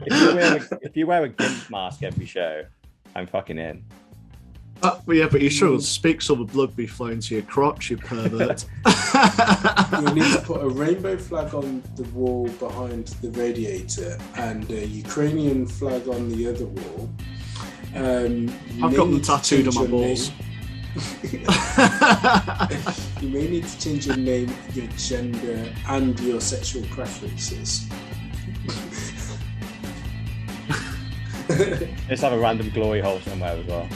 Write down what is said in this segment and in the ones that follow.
if you wear a gimp mask every show, I'm fucking in. But you should speak so the blood be flowing to your crotch, you pervert. You need to put a rainbow flag on the wall behind the radiator and a Ukrainian flag on the other wall. I've got them tattooed on my balls. You may need to change your name, your gender, and your sexual preferences. Let's have a random glory hole somewhere as well.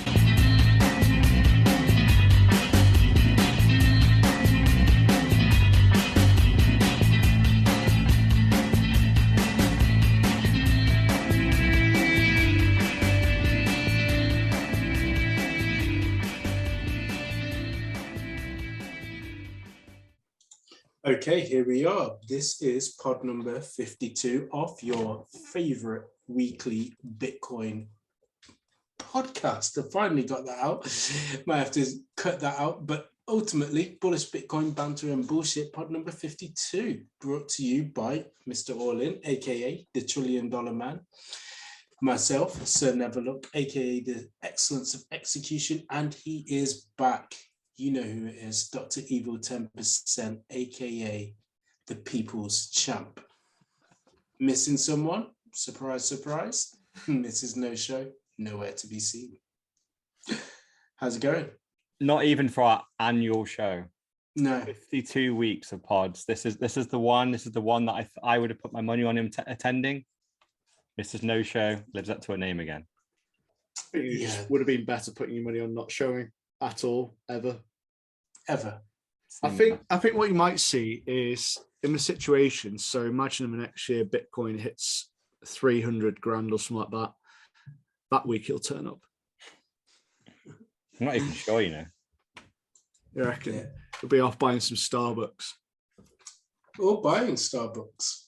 Okay, here we are. This is pod number 52 of your favorite weekly Bitcoin podcast. I finally got that out. Might have to cut that out, but ultimately, bullish Bitcoin banter and bullshit pod number 52, brought to you by Mr. Orlin, aka the $1 trillion man, myself, Sir Neverlook, aka the excellence of execution, and he is back. You know who it is, Dr. Evil 10%, aka the people's champ. Missing someone? Surprise, surprise. Mrs. No Show, nowhere to be seen. How's it going? Not even for our annual show. No. 52 weeks of pods. This is the one that I would have put my money on him attending. Mrs. No Show lives up to her name again. Would have been better putting your money on not showing at all, ever. I think what you might see is in the situation. So imagine in the next year, Bitcoin hits 300 grand or something like that. That week he'll turn up. I'm not even sure, you know. You reckon? Yeah. He'll be off buying some Starbucks. Or buying Starbucks.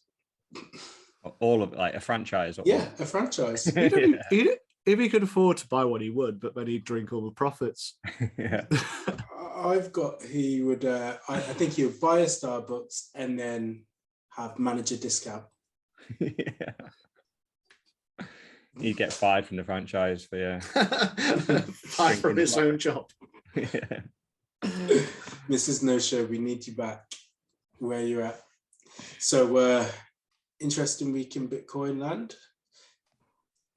All of it, like a franchise. Yeah, a franchise. If he could afford to buy one, he would, but then he'd drink all the profits. Yeah. I think he would buy a Starbucks and then have manager discount. Yeah. He'd get fired from the franchise for fired from his own job. Yeah. Mrs. No Show, we need you back where you're at. So, interesting week in Bitcoin land.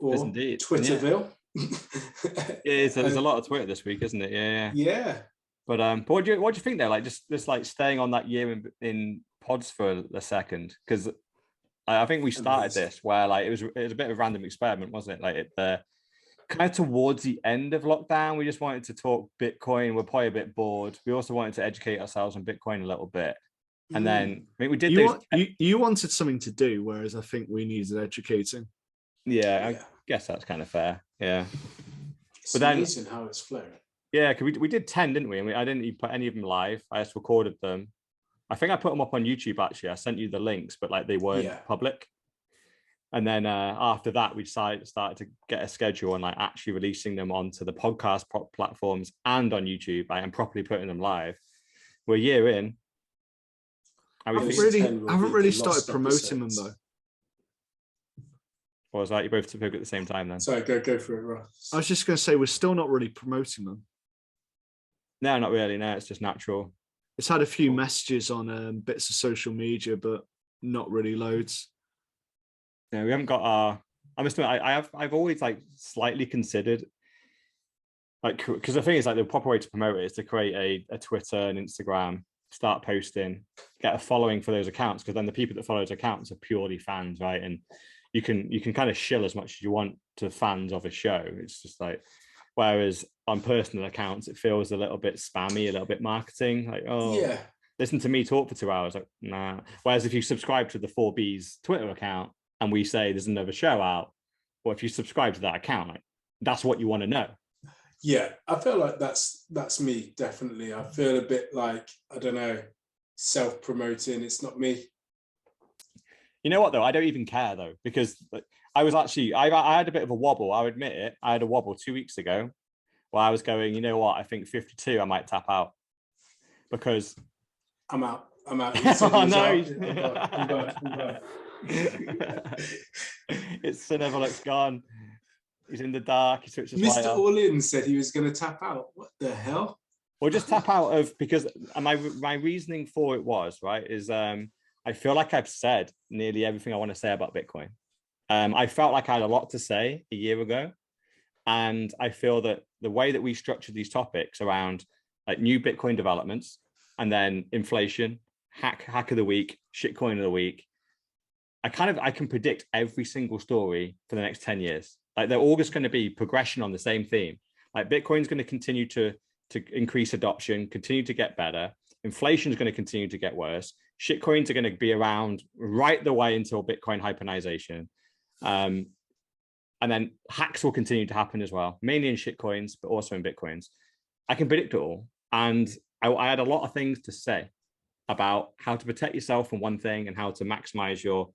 Or yes, indeed. Twitterville. Yeah, so there's a lot of Twitter this week, isn't it? Yeah. But what do you think there? Like just like staying on that year in pods for a second, because I think we started this where like it was a bit of a random experiment, wasn't it? Like kind of towards the end of lockdown, we just wanted to talk Bitcoin. We're probably a bit bored. We also wanted to educate ourselves on Bitcoin a little bit. And then I mean, we did. You wanted something to do, whereas I think we needed educating. Yeah, I guess that's kind of fair. Yeah, it's amazing how it's flown. Yeah, because we did 10, didn't we? I mean, I didn't even put any of them live. I just recorded them. I think I put them up on YouTube, actually. I sent you the links, but like they weren't public. And then after that, we started to get a schedule on like actually releasing them onto the podcast platforms and on YouTube and properly putting them live. We're a year in. I haven't really started promoting them though. Or was that you both spoke at the same time then? Sorry, go for it, Ross. I was just going to say, we're still not really promoting them. No, not really. No, it's just natural. It's had a few messages on bits of social media, but not really loads. Yeah, we haven't got our. I must admit, I've always like slightly considered, like, because the thing is, like, the proper way to promote it is to create a Twitter and Instagram, start posting, get a following for those accounts, because then the people that follow those accounts are purely fans, right? And you can kind of shill as much as you want to fans of a show. It's just like, whereas on personal accounts, it feels a little bit spammy, a little bit marketing. Like, listen to me talk for 2 hours. Like, nah. Whereas if you subscribe to the 4B's Twitter account and we say there's another show out, or if you subscribe to that account, like, that's what you want to know. Yeah, I feel like that's me, definitely. I feel a bit like, I don't know, self-promoting. It's not me. You know what, though? I don't even care, though, because I was actually, I had a bit of a wobble. I'll admit it. I had a wobble 2 weeks ago where I was going, you know what? I think 52, I might tap out because... I'm out. Oh, no. I'm done. It's Cinevolux gone. He's in the dark. He switches Mr. All-In said he was going to tap out. What the hell? Or just tap out of, because my reasoning for it was, right, is I feel like I've said nearly everything I want to say about Bitcoin. I felt like I had a lot to say a year ago. And I feel that the way that we structured these topics around like new Bitcoin developments and then inflation, hack of the week, shitcoin of the week, I can predict every single story for the next 10 years. Like they're all just going to be progression on the same theme. Like Bitcoin's going to continue to increase adoption, continue to get better. Inflation is going to continue to get worse. Shitcoins are going to be around right the way until Bitcoin hyperinization. And then hacks will continue to happen as well, mainly in shitcoins, but also in Bitcoins. I can predict it all. And I had a lot of things to say about how to protect yourself from one thing and how to maximize your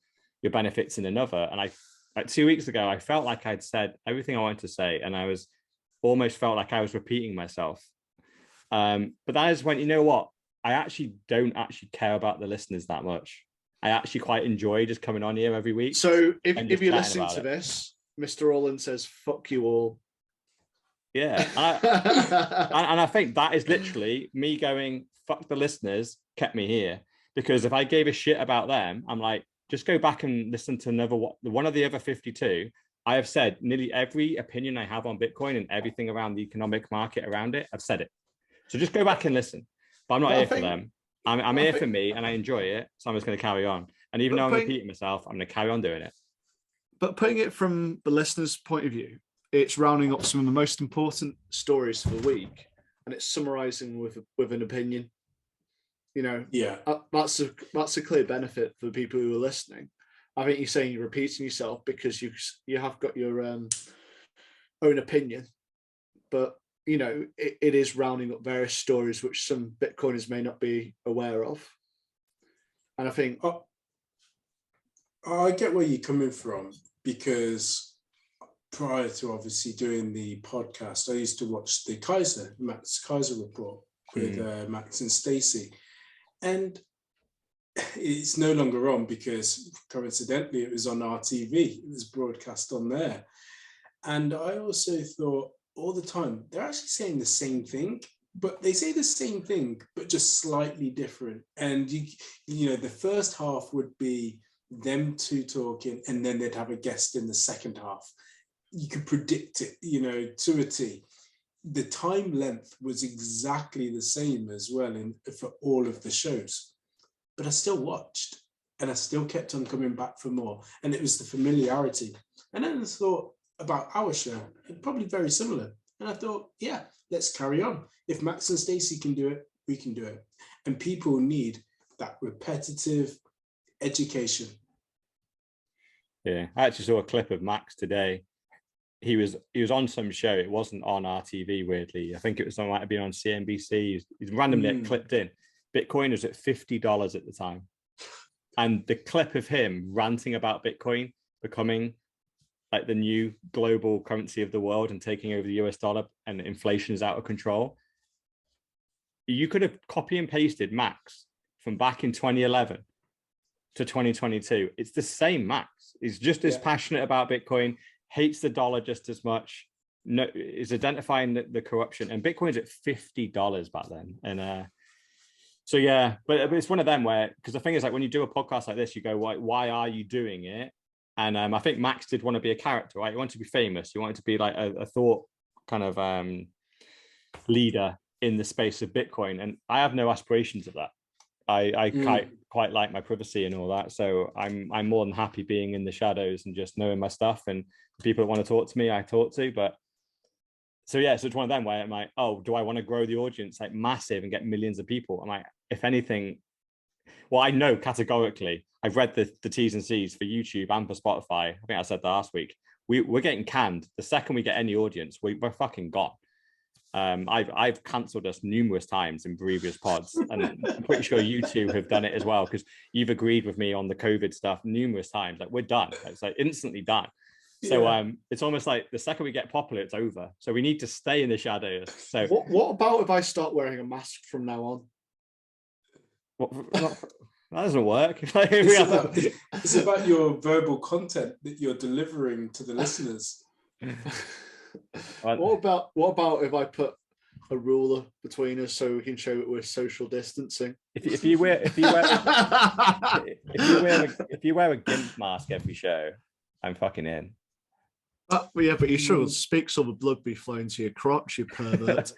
benefits in another. And like 2 weeks ago, I felt like I'd said everything I wanted to say, and I was almost felt like I was repeating myself. But that is when, you know what? I actually don't care about the listeners that much. I actually quite enjoy just coming on here every week. So if you're listening to this, Mr. All-In says, fuck you all. Yeah. And I think that is literally me going, fuck the listeners, kept me here. Because if I gave a shit about them, I'm like, just go back and listen to one of the other 52. I have said nearly every opinion I have on Bitcoin and everything around the economic market around it. I've said it. So just go back and listen. But I'm not here for them. I'm here for me, and I enjoy it. So I'm just going to carry on. And even though I'm repeating myself, I'm going to carry on doing it. But putting it from the listener's point of view, it's rounding up some of the most important stories for the week, and it's summarizing with an opinion. You know, yeah, that's a clear benefit for the people who are listening. I think you're saying you're repeating yourself because you have got your own opinion, but you know it is rounding up various stories which some Bitcoiners may not be aware of. And I think I get where you're coming from, because prior to obviously doing the podcast, I used to watch the Max Kaiser report with Max and Stacey. And it's no longer on because coincidentally it was on RTV. It was broadcast on there. And I also thought all the time, they're actually saying the same thing, but they say the same thing, but just slightly different. And you know, the first half would be them two talking, and then they'd have a guest in the second half. You could predict it, you know, to a T. The time length was exactly the same as well for all of the shows, but I still watched, and I still kept on coming back for more. And it was the familiarity. And then I thought about our show, probably very similar. And I thought, yeah, let's carry on. If Max and Stacey can do it, we can do it. And people need that repetitive education. Yeah, I actually saw a clip of Max today. He was on some show. It wasn't on RTV, weirdly. I think it might have been on CNBC. He's randomly clipped in. Bitcoin was at $50 at the time. And the clip of him ranting about Bitcoin becoming like the new global currency of the world and taking over the US dollar, and inflation is out of control. You could have copy and pasted Max from back in 2011 to 2022. It's the same Max. He's just as passionate about Bitcoin, hates the dollar just as much, is identifying the corruption. And Bitcoin's at $50 back then. And so, yeah, but it's one of them where, because the thing is, like, when you do a podcast like this, you go, why are you doing it? And I think Max did want to be a character, right? He wanted to be famous. He wanted to be like a thought kind of leader in the space of Bitcoin. And I have no aspirations of that. I quite like my privacy and all that. So I'm more than happy being in the shadows and just knowing my stuff. And the people that want to talk to me, I talk to. But so, yeah, so it's one of them where I'm like, oh, do I want to grow the audience like massive and get millions of people? I'm like, if anything, well, I know categorically, I've read the T's and C's for YouTube and for Spotify. I think I said that last week. We're getting canned. The second we get any audience, we're fucking gone. I've cancelled us numerous times in previous pods, and I'm pretty sure you two have done it as well, because you've agreed with me on the COVID stuff numerous times. Like, we're done. It's like instantly done. So it's almost like the second we get popular, it's over. So we need to stay in the shadows. So what about if I start wearing a mask from now on? That doesn't work. It's about your verbal content that you're delivering to the listeners. What about if I put a ruler between us so we can show that we're social distancing? If you wear a GIMP mask every show, I'm fucking in. Well, yeah, but you sure speaks all the blood be flowing to your crotch, you pervert.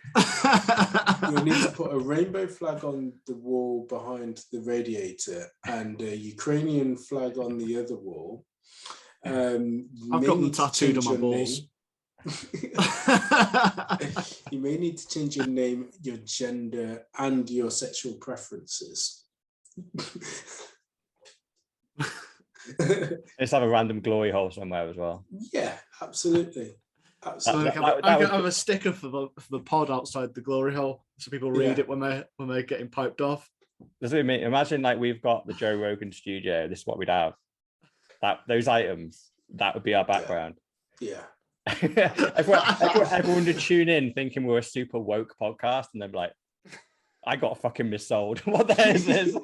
You'll need to put a rainbow flag on the wall behind the radiator and a Ukrainian flag on the other wall. I've got them tattooed on my balls. You may need to change your name, your gender, and your sexual preferences. Let's have a random glory hole somewhere as well. Yeah, absolutely. I'm gonna have a sticker for the pod outside the glory hole, so people read it when they're getting piped off. Does it mean? Imagine like we've got the Joe Rogan studio. This is what we'd have. Those items. That would be our background. Yeah. Everyone would tune in thinking we're a super woke podcast, and they're like, "I got fucking missold. What the hell is this?"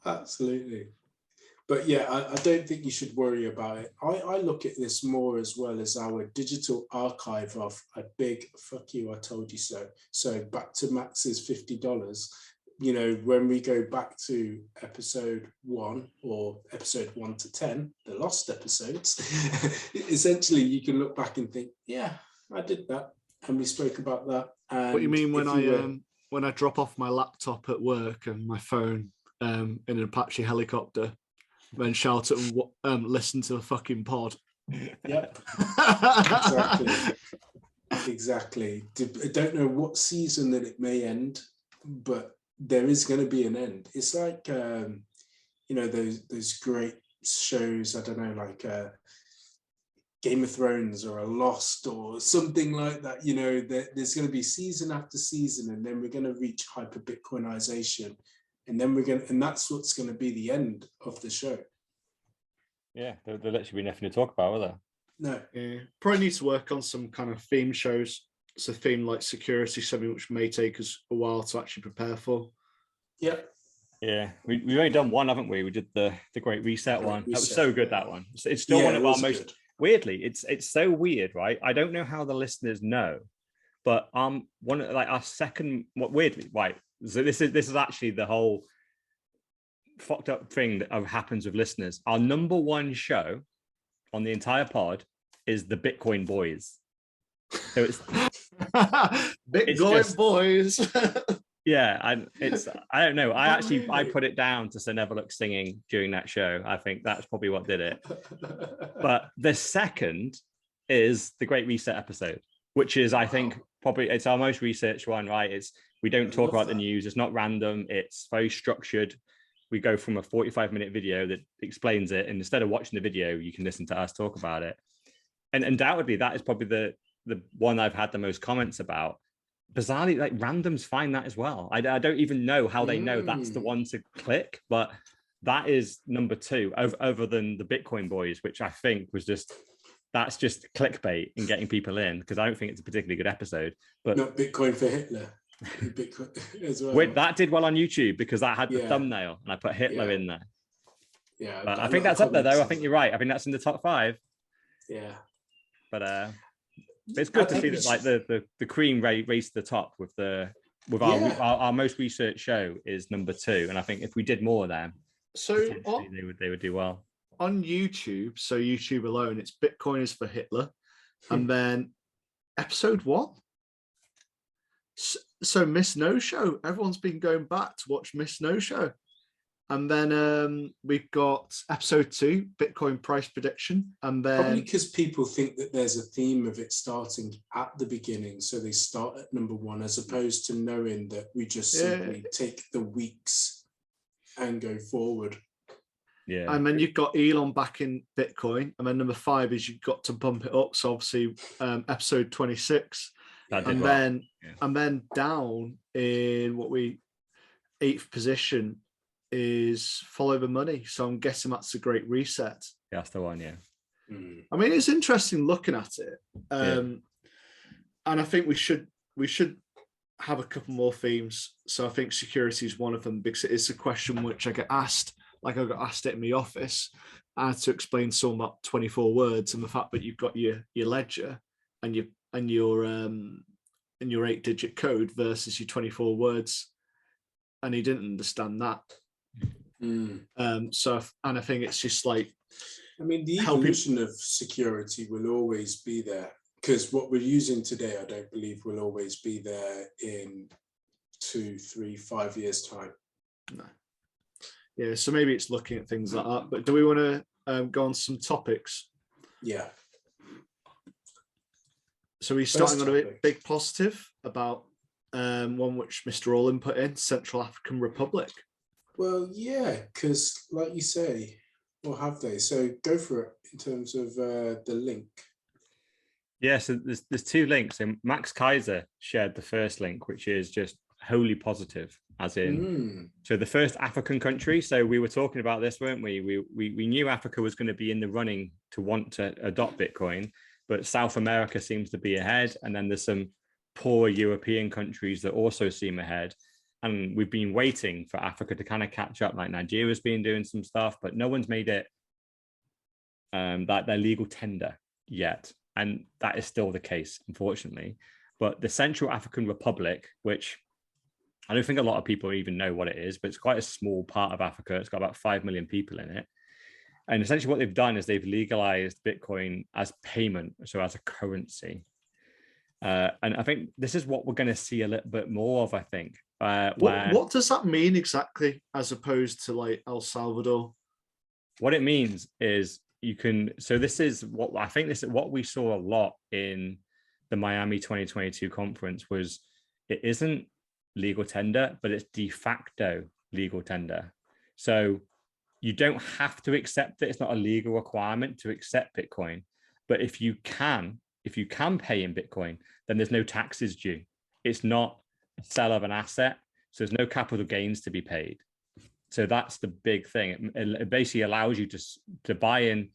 Absolutely. But yeah, I don't think you should worry about it. I look at this more as well as our digital archive of a big fuck you, I told you so. So back to Max's $50. You know, when we go back to episode 1 or episode 1 to 10, the lost episodes, essentially you can look back and think, yeah, I did that. And we spoke about that. And what you mean when I drop off my laptop at work and my phone in an Apache helicopter, then shout it and listen to the fucking pod. Yep. Exactly. I don't know what season that it may end, but there is going to be an end. It's like, you know, those great shows, I don't know, like Game of Thrones or a Lost or something like that. You know, there's going to be season after season, and then we're going to reach hyper Bitcoinization, and then and that's what's going to be the end of the show. Yeah, there'll literally be nothing to talk about, will there? No. Yeah. Probably need to work on some kind of theme shows. It's a theme like security, something which may take us a while to actually prepare for. Yeah. Yeah, we've only done one, haven't we? We did the Great Reset one. That was so good, that one. It's still one of our most... Good. Weirdly, it's so weird, right? I don't know how the listeners know, but one like our second... Weirdly, right? So this is actually the whole fucked up thing that happens with listeners. Our number one show on the entire pod is the Bitcoin Boys. So it's Bitcoin Boys. Yeah, I don't know. I put it down to Sir Neverlook singing during that show. I think that's probably what did it. But the second is the Great Reset episode, which is, I think, probably it's our most researched one, right? We don't talk about the news. It's not random. It's very structured. We go from a 45-minute video that explains it, and instead of watching the video, you can listen to us talk about it. And undoubtedly, that is probably the one I've had the most comments about. Bizarrely, like randoms find that as well. I don't even know how they know that's the one to click, but that is number 2, other than the Bitcoin Boys, which I think was that's just clickbait and getting people in, because I don't think it's a particularly good episode. But not Bitcoin for Hitler. Bitcoin as well. That did well on YouTube because that had the thumbnail, and I put Hitler in there. Yeah, but I think that's up there though. I think you're right. I think that's in the top 5. Yeah, but it's good to see that like the cream race to the top with our most researched show is number 2, and I think if we did more of them, so they would do well on YouTube. So YouTube alone, it's Bitcoin is for Hitler, and then episode 1. So Miss No Show. Everyone's been going back to watch Miss No Show. And then we've got episode 2, Bitcoin price prediction. And then probably because people think that there's a theme of it starting at the beginning. So they start at number 1, as opposed to knowing that we just simply take the weeks and go forward. Yeah. And then you've got Elon back in Bitcoin. And then number 5 is you've got to bump it up. So obviously episode 26. And then down in 8th position is Follow the Money. So I'm guessing that's a Great Reset. Yeah, that's the one, yeah. I mean, it's interesting looking at it. And I think we should have a couple more themes. So I think security is one of them because it is a question which I get asked. Like I got asked it in my office. I had to explain some about 24 words and the fact that you've got your ledger and your 8-digit code versus your 24 words, and he didn't understand that. So I think it's just like, I mean, the evolution of security will always be there, because what we're using today, I don't believe will always be there in 2, 3, 5 years' time. No. Yeah, so maybe it's looking at things like that. But do we want to go on some topics? Yeah. So we're starting on a big positive about one which Mr. Olin put in, Central African Republic. Well, yeah, because like you say, or have they? So go for it in terms of the link. Yeah, so there's 2 links. And Max Kaiser shared the first link, which is just wholly positive, as in so the first African country. So we were talking about this, weren't we? We knew Africa was going to be in the running to want to adopt Bitcoin, but South America seems to be ahead, and then there's some poor European countries that also seem ahead. And we've been waiting for Africa to kind of catch up. Like Nigeria's been doing some stuff, but no one's made it that their legal tender yet. And that is still the case, unfortunately. But the Central African Republic, which I don't think a lot of people even know what it is, but it's quite a small part of Africa. It's got about 5 million people in it. And essentially what they've done is they've legalized Bitcoin as payment, so as a currency. And I think this is what we're going to see a little bit more of, I think. What does that mean exactly, as opposed to like El Salvador? What it means is you can, so this is what I think this is what we saw a lot in the Miami 2022 conference was it isn't legal tender, but it's de facto legal tender. So you don't have to accept it. It's not a legal requirement to accept Bitcoin. But if you can pay in Bitcoin, then there's no taxes due. It's not a sale of an asset. So there's no capital gains to be paid. So that's the big thing. It basically allows you to buy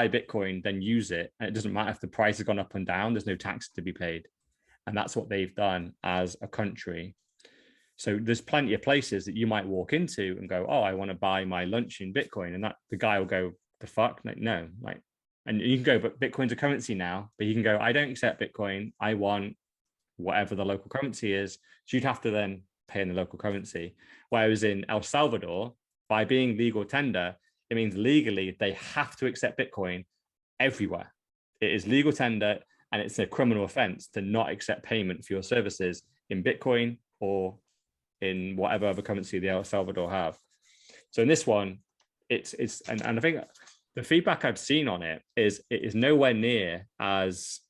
Bitcoin, then use it. And it doesn't matter if the price has gone up and down, there's no tax to be paid. And that's what they've done as a country. So there's plenty of places that you might walk into and go, oh, I want to buy my lunch in Bitcoin. And that the guy will go, the fuck? Like, no, like, and you can go, but Bitcoin's a currency now. But you can go, I don't accept Bitcoin. I want whatever the local currency is. So you'd have to then pay in the local currency. Whereas in El Salvador, by being legal tender, it means legally they have to accept Bitcoin everywhere. It is legal tender, and it's a criminal offense to not accept payment for your services in Bitcoin or in whatever other currency the El Salvador have. So in this one, it's and I think the feedback I've seen on it is nowhere near as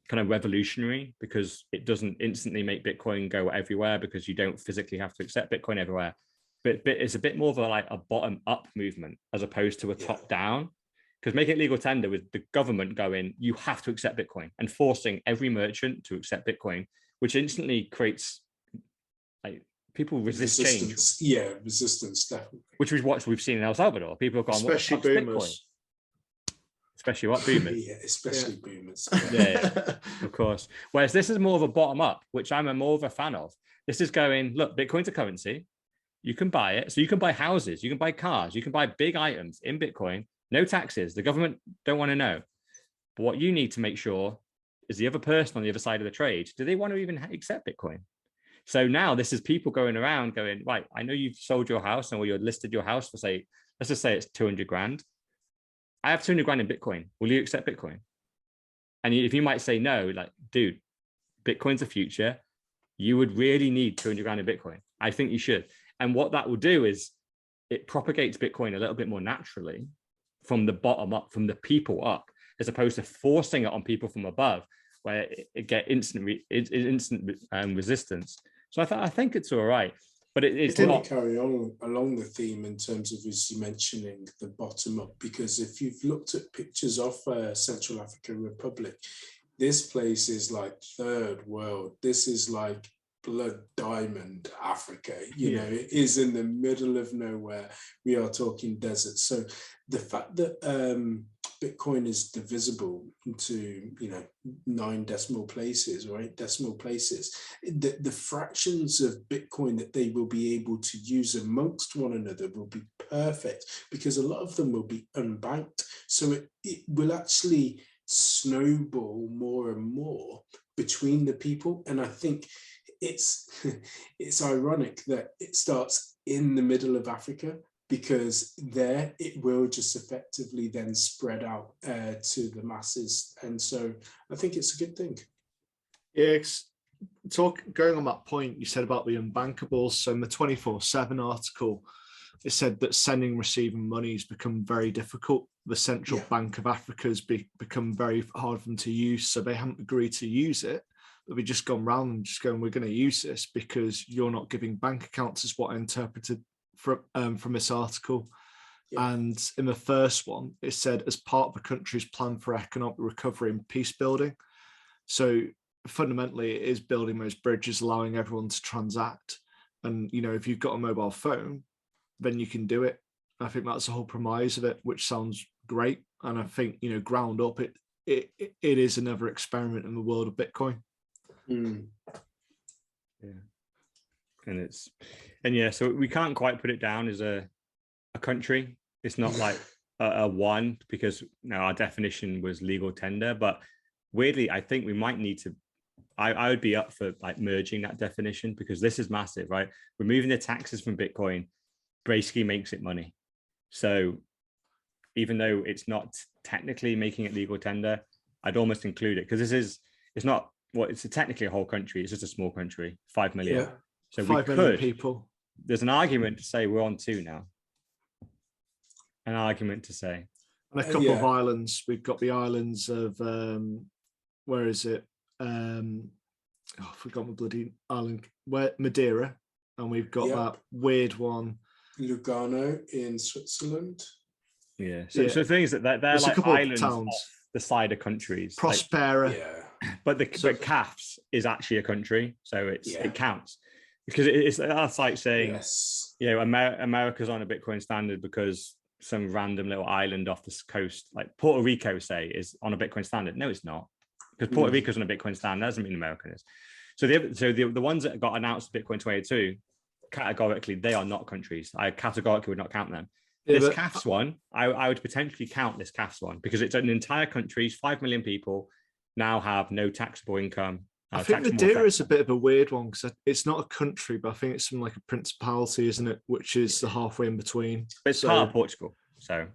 kind of revolutionary, because it doesn't instantly make Bitcoin go everywhere because you don't physically have to accept Bitcoin everywhere. But it's a bit more of a bottom up movement as opposed to a top down. Because making it legal tender with the government going, you have to accept Bitcoin, and forcing every merchant to accept Bitcoin, which instantly creates like people resist change. Yeah, resistance, definitely. Which is what we've seen in El Salvador. People have gone, especially boomers. Bitcoin? Especially what boomers? Yeah, especially boomers. Yeah, of course. Whereas this is more of a bottom up, which I'm more of a fan of. This is going, look, Bitcoin's a currency. You can buy it. So you can buy houses, you can buy cars, you can buy big items in Bitcoin, no taxes. The government don't want to know. But what you need to make sure is the other person on the other side of the trade, do they want to even accept Bitcoin? So now this is people going around going, right, I know you've sold your house or you've listed your house for, say, let's just say it's 200 grand. I have 200 grand in Bitcoin. Will you accept Bitcoin? And if you might say no, like, dude, Bitcoin's the future. You would really need 200 grand in Bitcoin. I think you should. And what that will do is it propagates Bitcoin a little bit more naturally from the bottom up, from the people up, as opposed to forcing it on people from above, where it get instant resistance. So I think it's all right. But it's not carry on along the theme in terms of, as you mentioning, the bottom up, because if you've looked at pictures of Central African Republic, this place is like third world. This is like blood diamond Africa. You know, it is in the middle of nowhere. We are talking desert. So the fact that Bitcoin is divisible into 9 decimal places or 8 decimal places, the fractions of Bitcoin that they will be able to use amongst one another will be perfect, because a lot of them will be unbanked. So it will actually snowball more and more between the people. And I think it's ironic that it starts in the middle of Africa, because there it will just effectively then spread out to the masses. And so I think it's a good thing. Yeah, going on that point you said about the unbankables. So in the 24/7 article, it said that sending and receiving money has become very difficult. The Central Bank of Africa has become very hard for them to use. So they haven't agreed to use it, but we've just gone round and just going, we're going to use this because you're not giving bank accounts, is what I interpreted from this article. And in the first one, it said, as part of the country's plan for economic recovery and peace building. So fundamentally, it is building those bridges, allowing everyone to transact. And, if you've got a mobile phone, then you can do it. I think that's the whole premise of it, which sounds great. And I think, ground up, it is another experiment in the world of Bitcoin. Yeah. So we can't quite put it down as a country. It's not like a one, because our definition was legal tender. But weirdly, I think we might need to, I would be up for like merging that definition, because this is massive, right? Removing the taxes from Bitcoin basically makes it money. So even though it's not technically making it legal tender, I'd almost include it, because it's technically a whole country. It's just a small country, 5 million. Yeah. So 5 million people. There's an argument to say we're on 2 now. An argument to say. And a couple of islands. We've got the islands of, where is it? I forgot my bloody island. Madeira. And we've got that weird one. Lugano in Switzerland. Yeah. So the thing is that they're like islands off the side of countries. Prospera. But but CAFs is actually a country, so it counts, because that's like saying America's on a Bitcoin standard because some random little island off the coast, like Puerto Rico, say, is on a Bitcoin standard. No, it's not, because Puerto Rico's on a Bitcoin standard. That doesn't mean America is. So the ones that got announced Bitcoin 2022, categorically they are not countries. I categorically would not count them. This CAFs one, I would potentially count this CAFs one, because it's an entire country. 5 million people now have no taxable income. I think Madeira is a bit of a weird one, because it's not a country, but I think it's like a principality, isn't it? Which is the halfway in between. But it's part of Portugal. So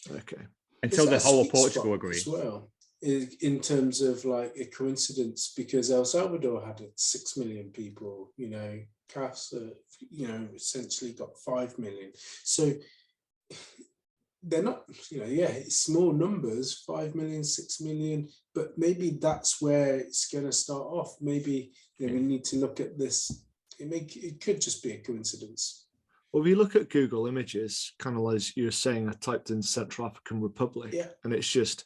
okay, until the whole of Portugal agree. As well, in terms of like a coincidence, because El Salvador had 6 million people. CAFs, essentially got 5 million. So they're not, it's small numbers, 5 million, 6 million, but maybe that's where it's going to start off. Maybe we need to look at this. It could just be a coincidence. Well, if you look at Google Images, kind of as you were saying, I typed in Central African Republic, and it's just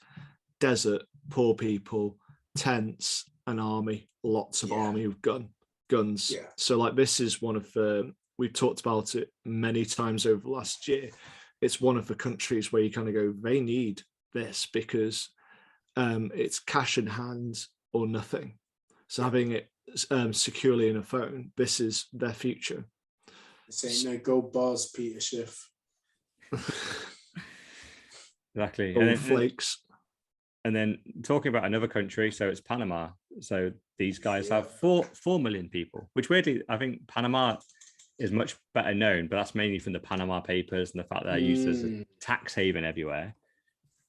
desert, poor people, tents, an army, lots of army with guns. So like this is one of the, we've talked about it many times over the last year. It's one of the countries where you kind of go, they need this, because it's cash in hand or nothing. So having it securely in a phone, this is their future. This ain't no gold bars, Peter Schiff. Exactly. Gold flakes. And then talking about another country, so it's Panama. So these guys have 4 million people, which weirdly, I think Panama is much better known, but that's mainly from the Panama Papers and the fact they're used as a tax haven everywhere.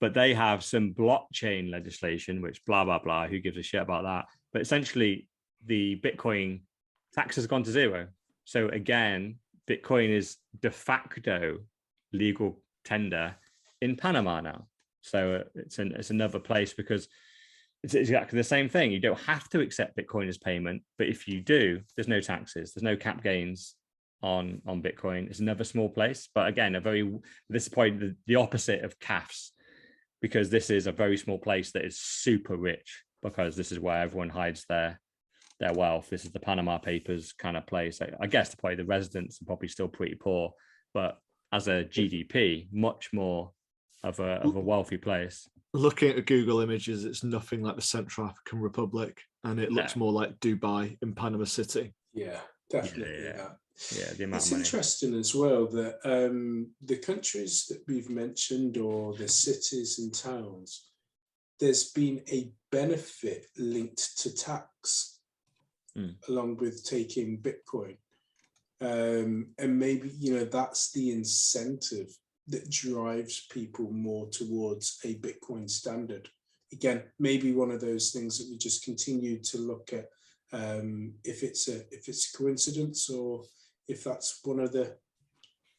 But they have some blockchain legislation, which blah, blah, blah, who gives a shit about that? But essentially, the Bitcoin tax has gone to 0. So again, Bitcoin is de facto legal tender in Panama now. So it's another place, because it's exactly the same thing. You don't have to accept Bitcoin as payment, but if you do, there's no taxes, there's no cap gains on Bitcoin. It's another small place, but again, this is probably the opposite of CAFs, because this is a very small place that is super rich, because this is where everyone hides their wealth. This is the Panama Papers kind of place. I guess probably the residents are probably still pretty poor, but as a GDP, much more of a wealthy place. Looking at Google images, it's nothing like the Central African Republic, and it looks more like Dubai in Panama City. Yeah, definitely. Yeah, the amount it's of money. Interesting as well that the countries that we've mentioned, or the cities and towns, there's been a benefit linked to tax along with taking Bitcoin. And maybe, that's the incentive that drives people more towards a Bitcoin standard. Again, maybe one of those things that we just continue to look at, if it's a coincidence, or if that's one of the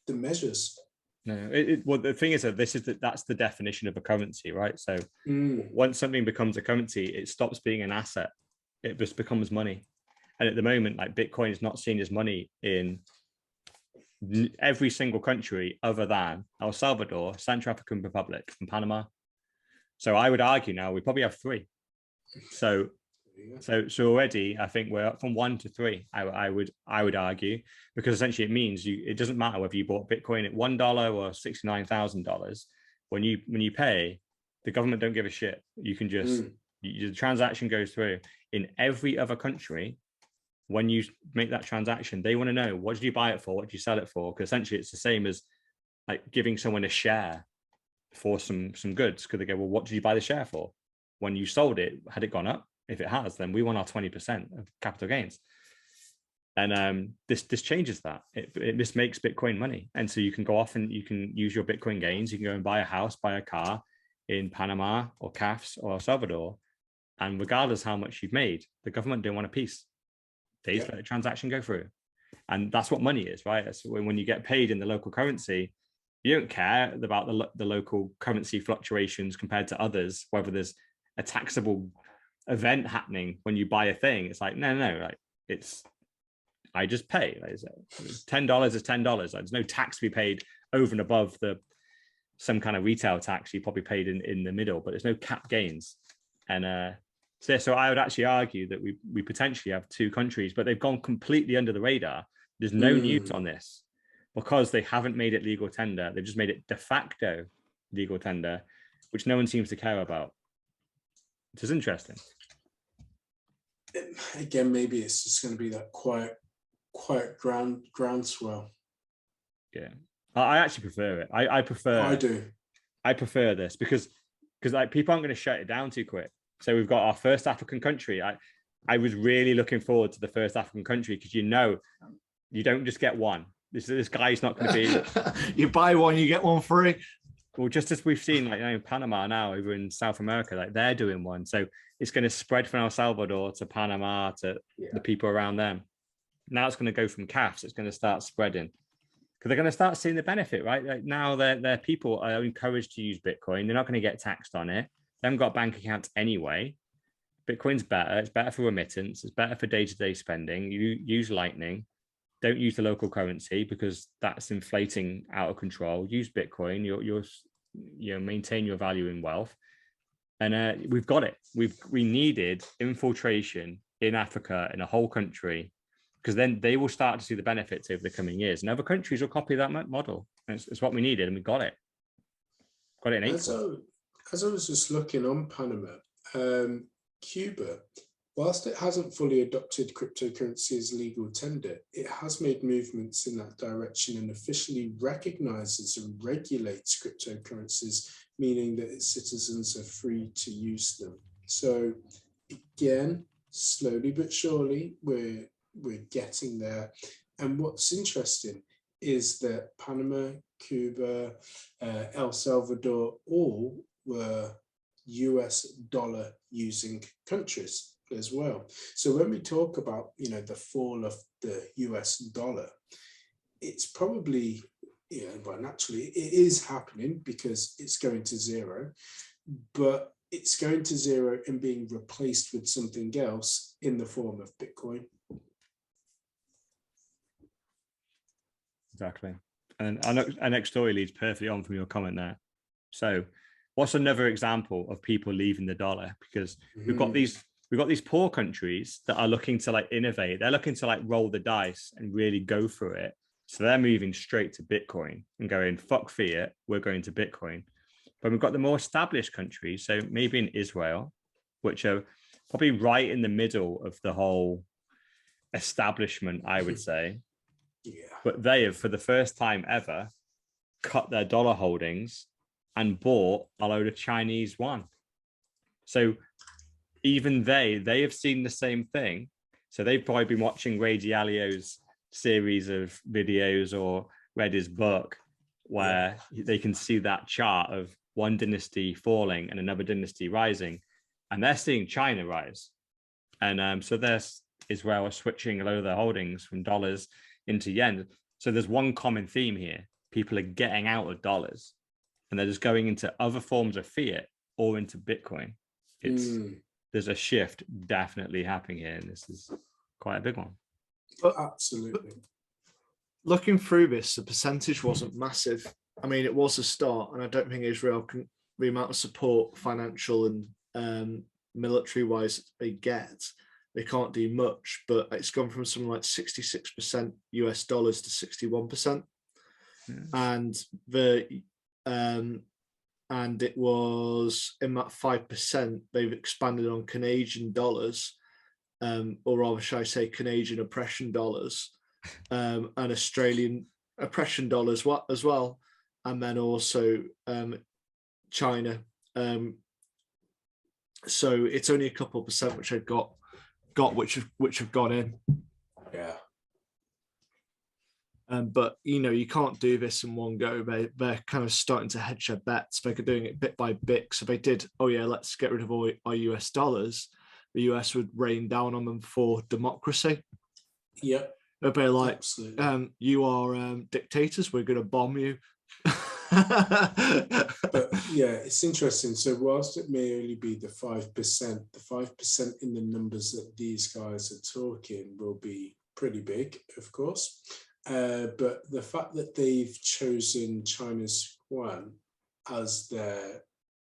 measures. No, well, the thing is that that's the definition of a currency, right? So once something becomes a currency, it stops being an asset; it just becomes money. And at the moment, like, Bitcoin is not seen as money in every single country other than El Salvador, Central African Republic, and Panama. So I would argue now we probably have three. So already I think we're up from 1 to 3. I would argue, because essentially it means it doesn't matter whether you bought Bitcoin at $1 or $69,000. When you pay, the government don't give a shit. You can just the transaction goes through. In every other country, when you make that transaction, they want to know, what did you buy it for? What did you sell it for? Because essentially it's the same as like giving someone a share for some goods. Because they go, well, what did you buy the share for? When you sold it, had it gone up? If it has, then we want our 20% of capital gains. And this changes that. This makes Bitcoin money. And so you can go off and you can use your Bitcoin gains. You can go and buy a house, buy a car in Panama or CAFs or El Salvador. And regardless how much you've made, the government don't want a piece. They just let the transaction go through. And that's what money is, right? That's when you get paid in the local currency, you don't care about the local currency fluctuations compared to others, whether there's a taxable event happening when you buy a thing. It's like, no, like, I just pay. Like, $10 is $10. Like, there's no tax to be paid over and above some kind of retail tax you probably paid in the middle, but there's no cap gains. And so I would actually argue that we potentially have 2 countries, but they've gone completely under the radar. There's no news on this because they haven't made it legal tender. They've just made it de facto legal tender, which no one seems to care about. Which is interesting. Again, maybe it's just going to be that quiet groundswell. Yeah, I actually prefer it. I prefer. I do. I prefer this because like, people aren't going to shut it down too quick. So we've got our first African country. I was really looking forward to the first African country, because you don't just get one. This guy's not going to be. You buy one, you get one free. Well, just as we've seen, like, in Panama now, over in South America, like, they're doing one. So it's going to spread from El Salvador to Panama to the people around them. Now it's going to go from CAFs. It's going to start spreading, because they're going to start seeing the benefit, right? Like, now their people are encouraged to use Bitcoin. They're not going to get taxed on it. They haven't got bank accounts anyway. Bitcoin's better. It's better for remittance. It's better for day-to-day spending. You use Lightning. Don't use the local currency, because that's inflating out of control. Use Bitcoin. You'll maintain your value in wealth. And we've got it. We needed infiltration in Africa, in a whole country, because then they will start to see the benefits over the coming years. And other countries will copy that model. It's what we needed, and we got it. Got it in April. As I was just looking on Panama, Cuba, whilst it hasn't fully adopted cryptocurrency as legal tender, it has made movements in that direction and officially recognizes and regulates cryptocurrencies, meaning that its citizens are free to use them. So again, slowly but surely, we're getting there. And what's interesting is that Panama, Cuba, El Salvador, all were US dollar using countries as well. So when we talk about, the fall of the US dollar, it's probably, well, naturally it is happening because it's going to zero, but it's going to zero and being replaced with something else in the form of Bitcoin. Exactly. And our next story leads perfectly on from your comment there. So what's another example of people leaving the dollar? Because we've got these poor countries that are looking to, like, innovate. They're looking to, like, roll the dice and really go for it. So they're moving straight to Bitcoin and going, fuck fiat, we're going to Bitcoin. But we've got the more established countries, so maybe in Israel, which are probably right in the middle of the whole establishment, I would say. Yeah. But they have, for the first time ever, cut their dollar holdings and bought a load of Chinese yuan. So even they have seen the same thing. So they've probably been watching Ray Dalio's series of videos or read his book where they can see that chart of one dynasty falling and another dynasty rising. And they're seeing China rise. And so there's Israel are switching a lot of their holdings from dollars into yen. So there's one common theme here. People are getting out of dollars and they're just going into other forms of fiat or into Bitcoin. There's a shift definitely happening here, and this is quite a big one. But absolutely. Looking through this, the percentage wasn't massive. I mean, it was a start, and I don't think Israel can, the amount of support, financial and military-wise they get, they can't do much, but it's gone from something like 66% US dollars to 61%. And and it was in that 5%, they've expanded on Canadian dollars, or rather, should I say, Canadian oppression dollars, and Australian oppression dollars as well, and then also China. So it's only a couple of percent which I've got which have gone in. Yeah. But you can't do this in one go. They're kind of starting to hedge their bets. They're doing it bit by bit. So they did, let's get rid of all our US dollars. The US would rain down on them for democracy. Yep. They're like, you are dictators. We're going to bomb you. But yeah, it's interesting. So whilst it may only be the 5%, the 5% in the numbers that these guys are talking will be pretty big, of course. But the fact that they've chosen China's yuan as their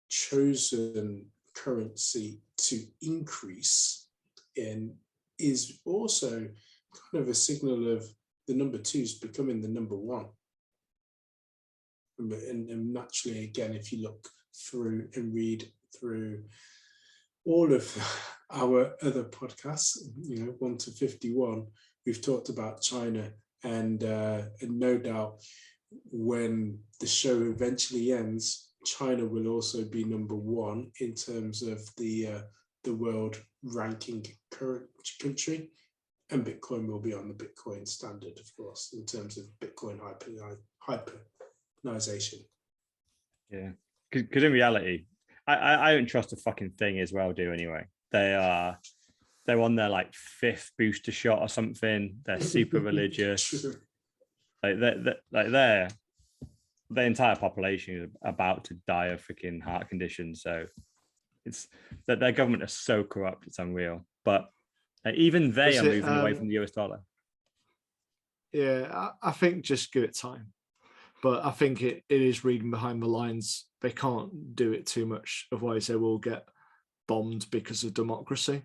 chosen currency to increase in is also kind of a signal of the number twos becoming the number one. And naturally, again, if you look through and read through all of our other podcasts, 1 to 51, we've talked about China. And no doubt when the show eventually ends, China will also be number one in terms of the world ranking current country. And Bitcoin will be on the Bitcoin standard, of course, in terms of Bitcoin hyperinization. Yeah, because in reality, I don't trust a fucking thing Israel do anyway. They're on their like 5th booster shot or something. They're super religious. Their entire population is about to die of freaking heart conditions. So it's that their government is so corrupt, it's unreal. But even they are moving away from the US dollar. Yeah, I think just give it time. But I think it is reading behind the lines. They can't do it too much, otherwise they will get bombed because of democracy.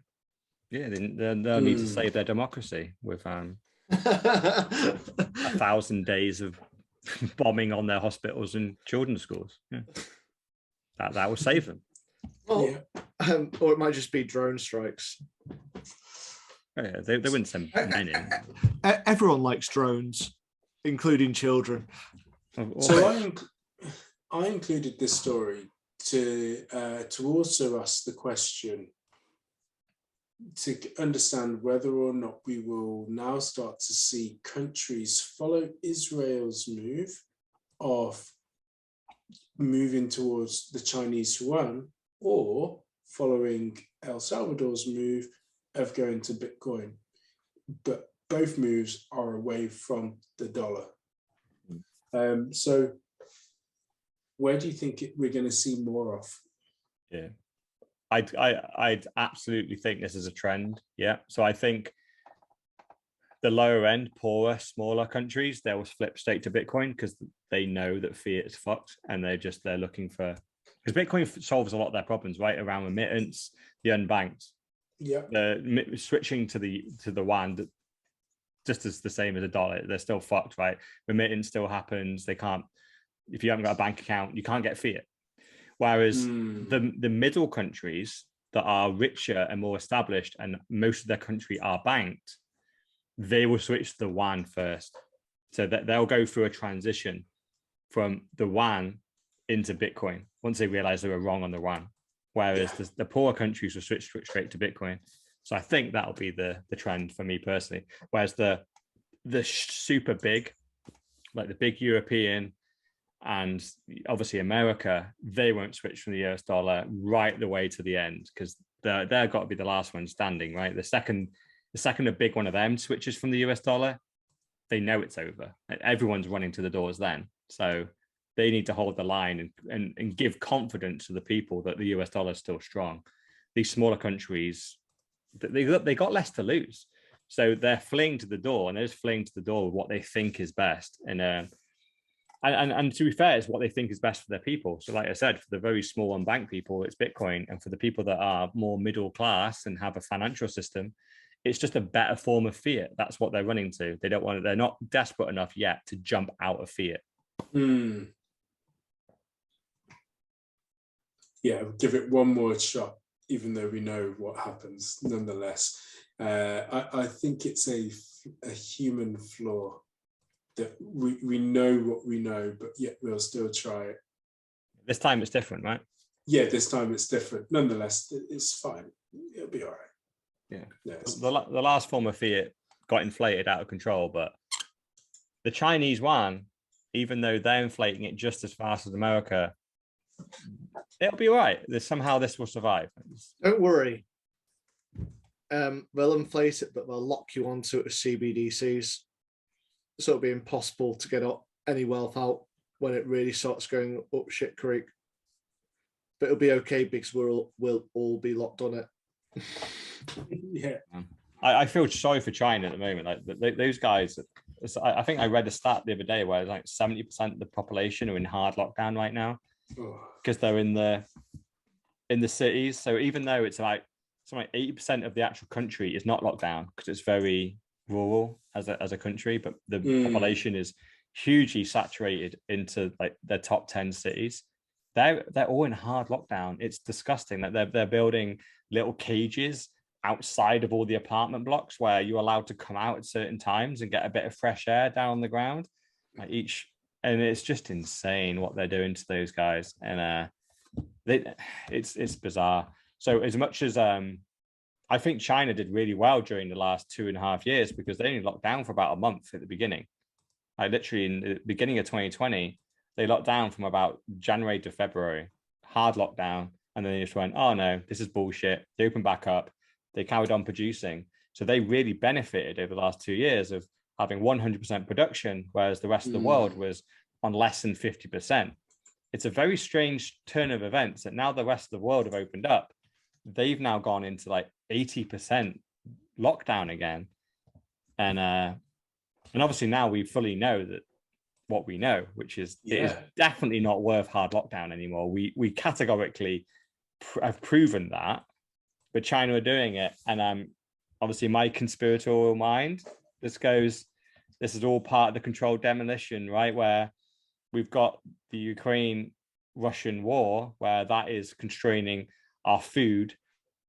Yeah, they'll need to save their democracy with 1,000 days of bombing on their hospitals and children's schools. Yeah. That will save them. Well, or it might just be drone strikes. Yeah, they wouldn't send men in. Everyone likes drones, including children. So I included this story to also ask the question, to understand whether or not we will now start to see countries follow Israel's move of moving towards the Chinese yuan, or following El Salvador's move of going to Bitcoin. But both moves are away from the dollar. So where do you think we're going to see more of? Yeah. I'd absolutely think this is a trend. Yeah. So I think the lower end, poorer, smaller countries, they will flip straight to Bitcoin because they know that fiat is fucked, and they're looking for, because Bitcoin solves a lot of their problems, right? Around remittance, the unbanked. Yeah. Switching to the yuan, just as the same as a dollar, they're still fucked, right? Remittance still happens. They can't, if you haven't got a bank account, you can't get fiat. Whereas the middle countries that are richer and more established, and most of their country are banked, they will switch to the yuan first. So that they'll go through a transition from the yuan into Bitcoin once they realize they were wrong on the yuan. Whereas the poorer countries will switch straight to Bitcoin. So I think that'll be the trend for me personally. Whereas the super big, like the big European and obviously America, they won't switch from the US dollar right the way to the end, because they're got to be the last one standing, right? The second a big one of them switches from the US dollar, they know it's over. Everyone's running to the doors then. So they need to hold the line and give confidence to the people that the US dollar is still strong. These smaller countries, they got less to lose. So they're fleeing to the door, and they're just fleeing to the door with what they think is best. And to be fair, it's what they think is best for their people. So like I said, for the very small unbanked people, it's Bitcoin. And for the people that are more middle class and have a financial system, it's just a better form of fiat. That's what they're running to. They're not desperate enough yet to jump out of fiat. Yeah, give it one more shot, even though we know what happens nonetheless. I think it's a human flaw that we know what we know, but yet we'll still try it. This time it's different, right? Yeah, this time it's different. Nonetheless, it's fine. It'll be all right. Yeah. The last form of fiat got inflated out of control, but the Chinese yuan, even though they're inflating it just as fast as America, it'll be all right. Somehow this will survive. Don't worry. They'll inflate it, but they'll lock you onto it with CBDCs. So it'll be impossible to get any wealth out when it really starts going up shit creek. But it'll be okay because we'll all be locked on it. Yeah. I feel sorry for China at the moment. Like those guys, I think I read a stat the other day where like 70% of the population are in hard lockdown right now because they're in the cities. So even though it's like something like 80% of the actual country is not locked down because it's very rural as a country, but the population is hugely saturated into like their top 10 cities. They're all in hard lockdown. It's disgusting that they're building little cages outside of all the apartment blocks where you're allowed to come out at certain times and get a bit of fresh air down on the ground. Like and it's just insane what they're doing to those guys. And it's bizarre. So as much as I think China did really well during the last 2.5 years because they only locked down for about a month at the beginning. Like literally in the beginning of 2020, they locked down from about January to February, hard lockdown. And then they just went, oh no, this is bullshit. They opened back up. They carried on producing. So they really benefited over the last 2 years of having 100% production, whereas the rest of the world was on less than 50%. It's a very strange turn of events that now the rest of the world have opened up. They've now gone into like 80% lockdown again. And obviously now we fully know that what we know, which is it is definitely not worth hard lockdown anymore. We categorically have proven that, but China are doing it. And obviously my conspiratorial mind, this is all part of the controlled demolition, right? Where we've got the Ukraine-Russian war, where that is constraining our food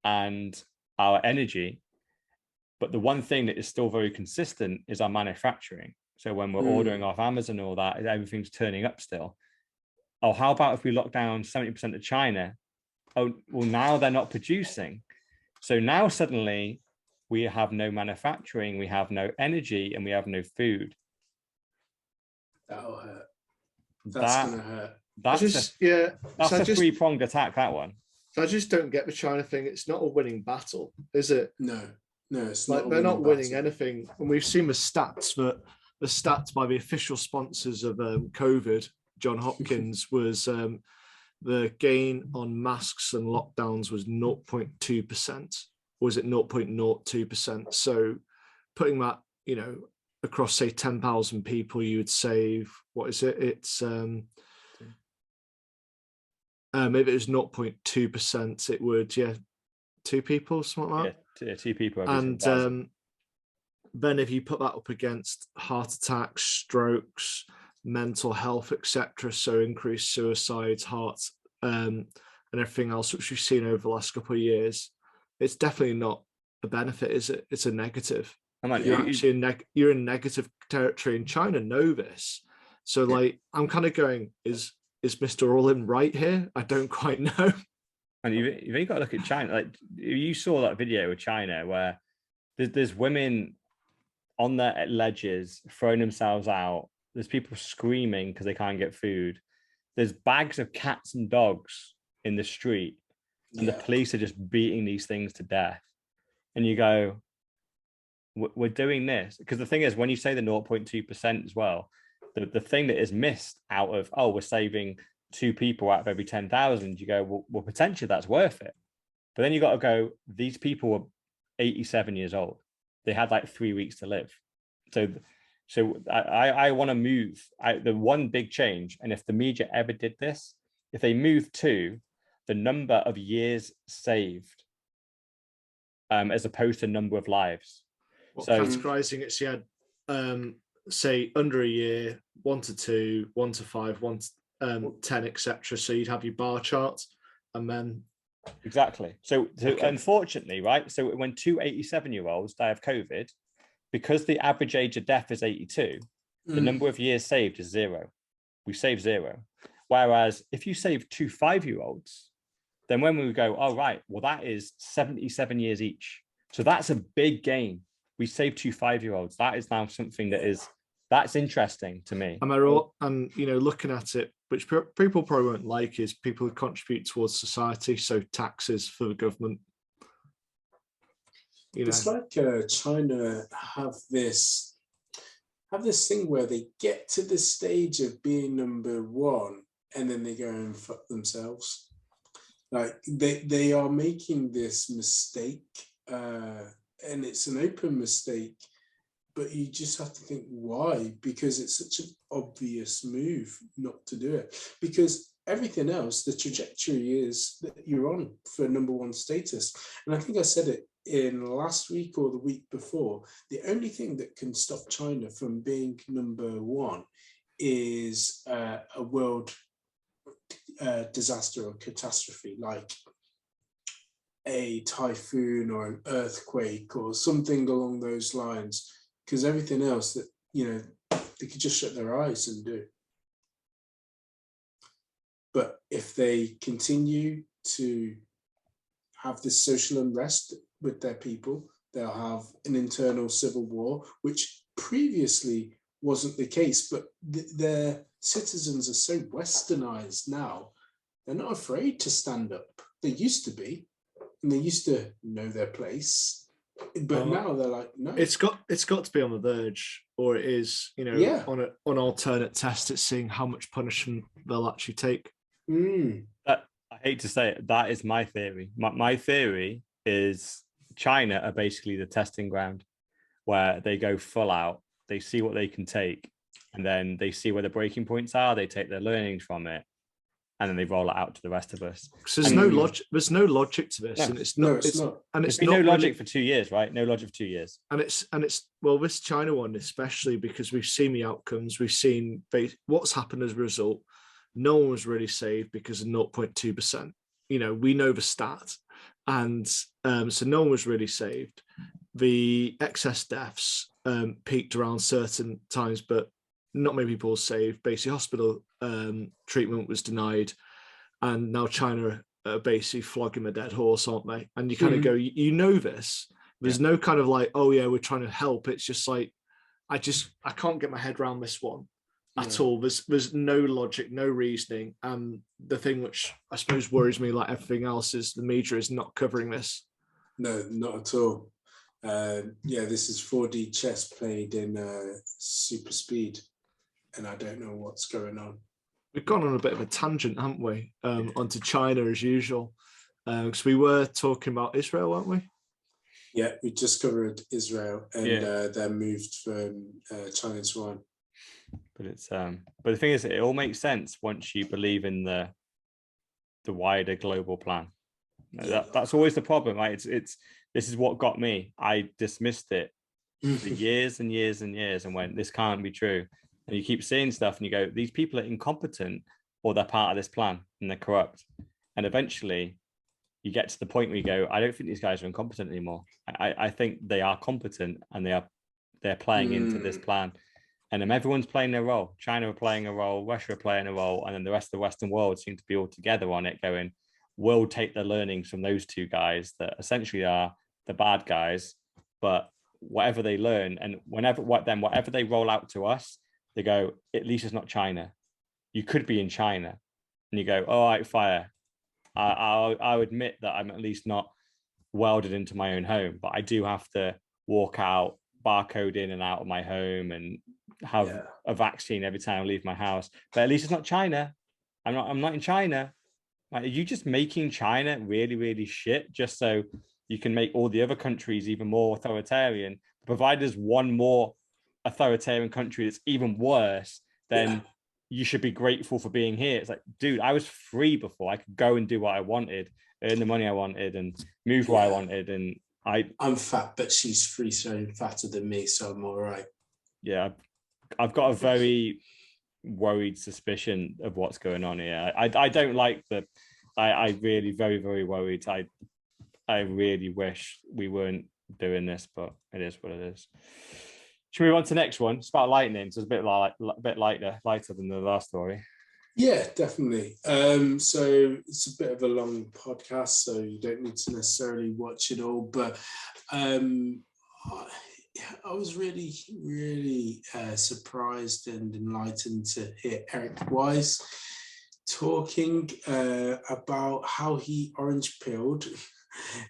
and our energy. But the one thing that is still very consistent is our manufacturing. So when we're ordering off Amazon and all that, everything's turning up still. Oh, how about if we lock down 70% of China? Oh, well, now they're not producing. So now suddenly we have no manufacturing, we have no energy, and we have no food. That'll hurt. That's going to hurt. That's a three-pronged attack, that one. I just don't get the China thing. It's not a winning battle, is it? No, it's like not. They're not winning anything. And we've seen the stats by the official sponsors of COVID, John Hopkins, was the gain on masks and lockdowns was 0.2%. Or was it 0.02%? So putting that, across say 10,000 people, you would save, what is it? It's maybe it was 0.2%. It would, 2 people, something like that. Yeah, 2 people. And then if you put that up against heart attacks, strokes, mental health, etc., so increased suicides, heart and everything else which we've seen over the last couple of years, it's definitely not a benefit, is it? It's a negative. You're in negative territory, and China know this. So like, I'm kind of going, is Mr. All-In right here? I don't quite know. And you've only got to look at China. Like, you saw that video with China where there's women on their ledges throwing themselves out. There's people screaming because they can't get food. There's bags of cats and dogs in the street, and the police are just beating these things to death. And you go, we're doing this. Because the thing is, when you say the 0.2% as well, the thing that is missed out of, we're saving 2 people out of every 10,000, you go, well, potentially that's worth it. But then you got to go, these people were 87 years old. They had like 3 weeks to live. So I want to move. The one big change, and if the media ever did this, if they moved to the number of years saved as opposed to number of lives. Categorizing it, so you had say under a year, 1 to 2, 1 to 5, 1 to 10, etc. So you'd have your bar charts, and then exactly. So unfortunately, right? So when 2 87-year-olds die of COVID, because the average age of death is 82, the number of years saved is 0. We save 0. Whereas if you save 2 5-year-olds, then when we go, oh, right, well, that is 77 years each. So that's a big gain. We save 2 5-year-olds. That is now something that's interesting to me. And looking at it, which people probably won't like, is people who contribute towards society, so taxes for the government. It's like China have this thing where they get to the stage of being number 1, and then they go and fuck themselves. Like they are making this mistake, and it's an open mistake, but you just have to think why, because it's such an obvious move not to do it. Because everything else, the trajectory is that you're on for number 1 status. And I think I said it in last week or the week before, the only thing that can stop China from being number 1 is a world disaster or catastrophe, like a typhoon or an earthquake or something along those lines, because everything else that they could just shut their eyes and do. But if they continue to have this social unrest with their people, they'll have an internal civil war, which previously wasn't the case, but their citizens are so westernized now, they're not afraid to stand up. They used to be, and they used to know their place, but now they're like, no. It's got to be on the verge, or it is, on alternate test, it's seeing how much punishment they'll actually take. I hate to say it, that is my theory. My theory is China are basically the testing ground where they go full out, they see what they can take, and then they see where the breaking points are, they take their learnings from it, and then they roll it out to the rest of us. So there's no logic to this. No. And it's not. And it's been no logic for 2 years, right? No logic for 2 years. And it's well, this China one, especially because we've seen the outcomes, we've seen what's happened as a result. No one was really saved because of 0.2%. We know the stat. And so no one was really saved. The excess deaths peaked around certain times, but not many people were saved. Basically, hospital treatment was denied. And now China are basically flogging the dead horse, aren't they? And you kind of go, this. There's no kind of like, oh yeah, we're trying to help. It's just like, I can't get my head around this one at all. There's no logic, no reasoning. And the thing which I suppose worries me, like everything else, is the media is not covering this. No, not at all. This is 4D chess played in super speed, and I don't know what's going on. We've gone on a bit of a tangent, haven't we? Onto China as usual, because we were talking about Israel, weren't we? Yeah, we just covered Israel and their moved from China to Taiwan. But it's but the thing is, it all makes sense once you believe in the wider global plan. That's always the problem, right? It's this is what got me. I dismissed it for years and years and years, and went, this can't be true. And you keep seeing stuff, and you go, these people are incompetent, or they're part of this plan and they're corrupt. And eventually you get to the point where you go, I don't think these guys are incompetent anymore. I think they are competent, and they're playing into this plan. And everyone's playing their role. China are playing a role, Russia are playing a role, and then the rest of the Western world seem to be all together on it, going, we'll take the learnings from those two guys that essentially are the bad guys, but whatever they learn, and whatever they roll out to us, they go, at least it's not China. You could be in China, and you go, all right, fire. I'll admit that I'm at least not welded into my own home, but I do have to walk out, barcode in and out of my home, and have a vaccine every time I leave my house. But at least it's not China. I'm not in China. Like, are you just making China really, really shit just so you can make all the other countries even more authoritarian? Provide there's one more authoritarian country that's even worse, then you should be grateful for being here. It's like, dude, I was free before. I could go and do what I wanted, earn the money I wanted, and move where I wanted. And I'm fat, but she's free, so fatter than me, so I'm all right. Yeah, I've got a very worried suspicion of what's going on here. I don't like I really very, very worried. I really wish we weren't doing this, but it is what it is. Should we move on to the next one? It's about lightning, so it's a bit lighter than the last story. Yeah, definitely. So it's a bit of a long podcast, so you don't need to necessarily watch it all. But I was really, really surprised and enlightened to hear Eric Wise talking about how he orange-pilled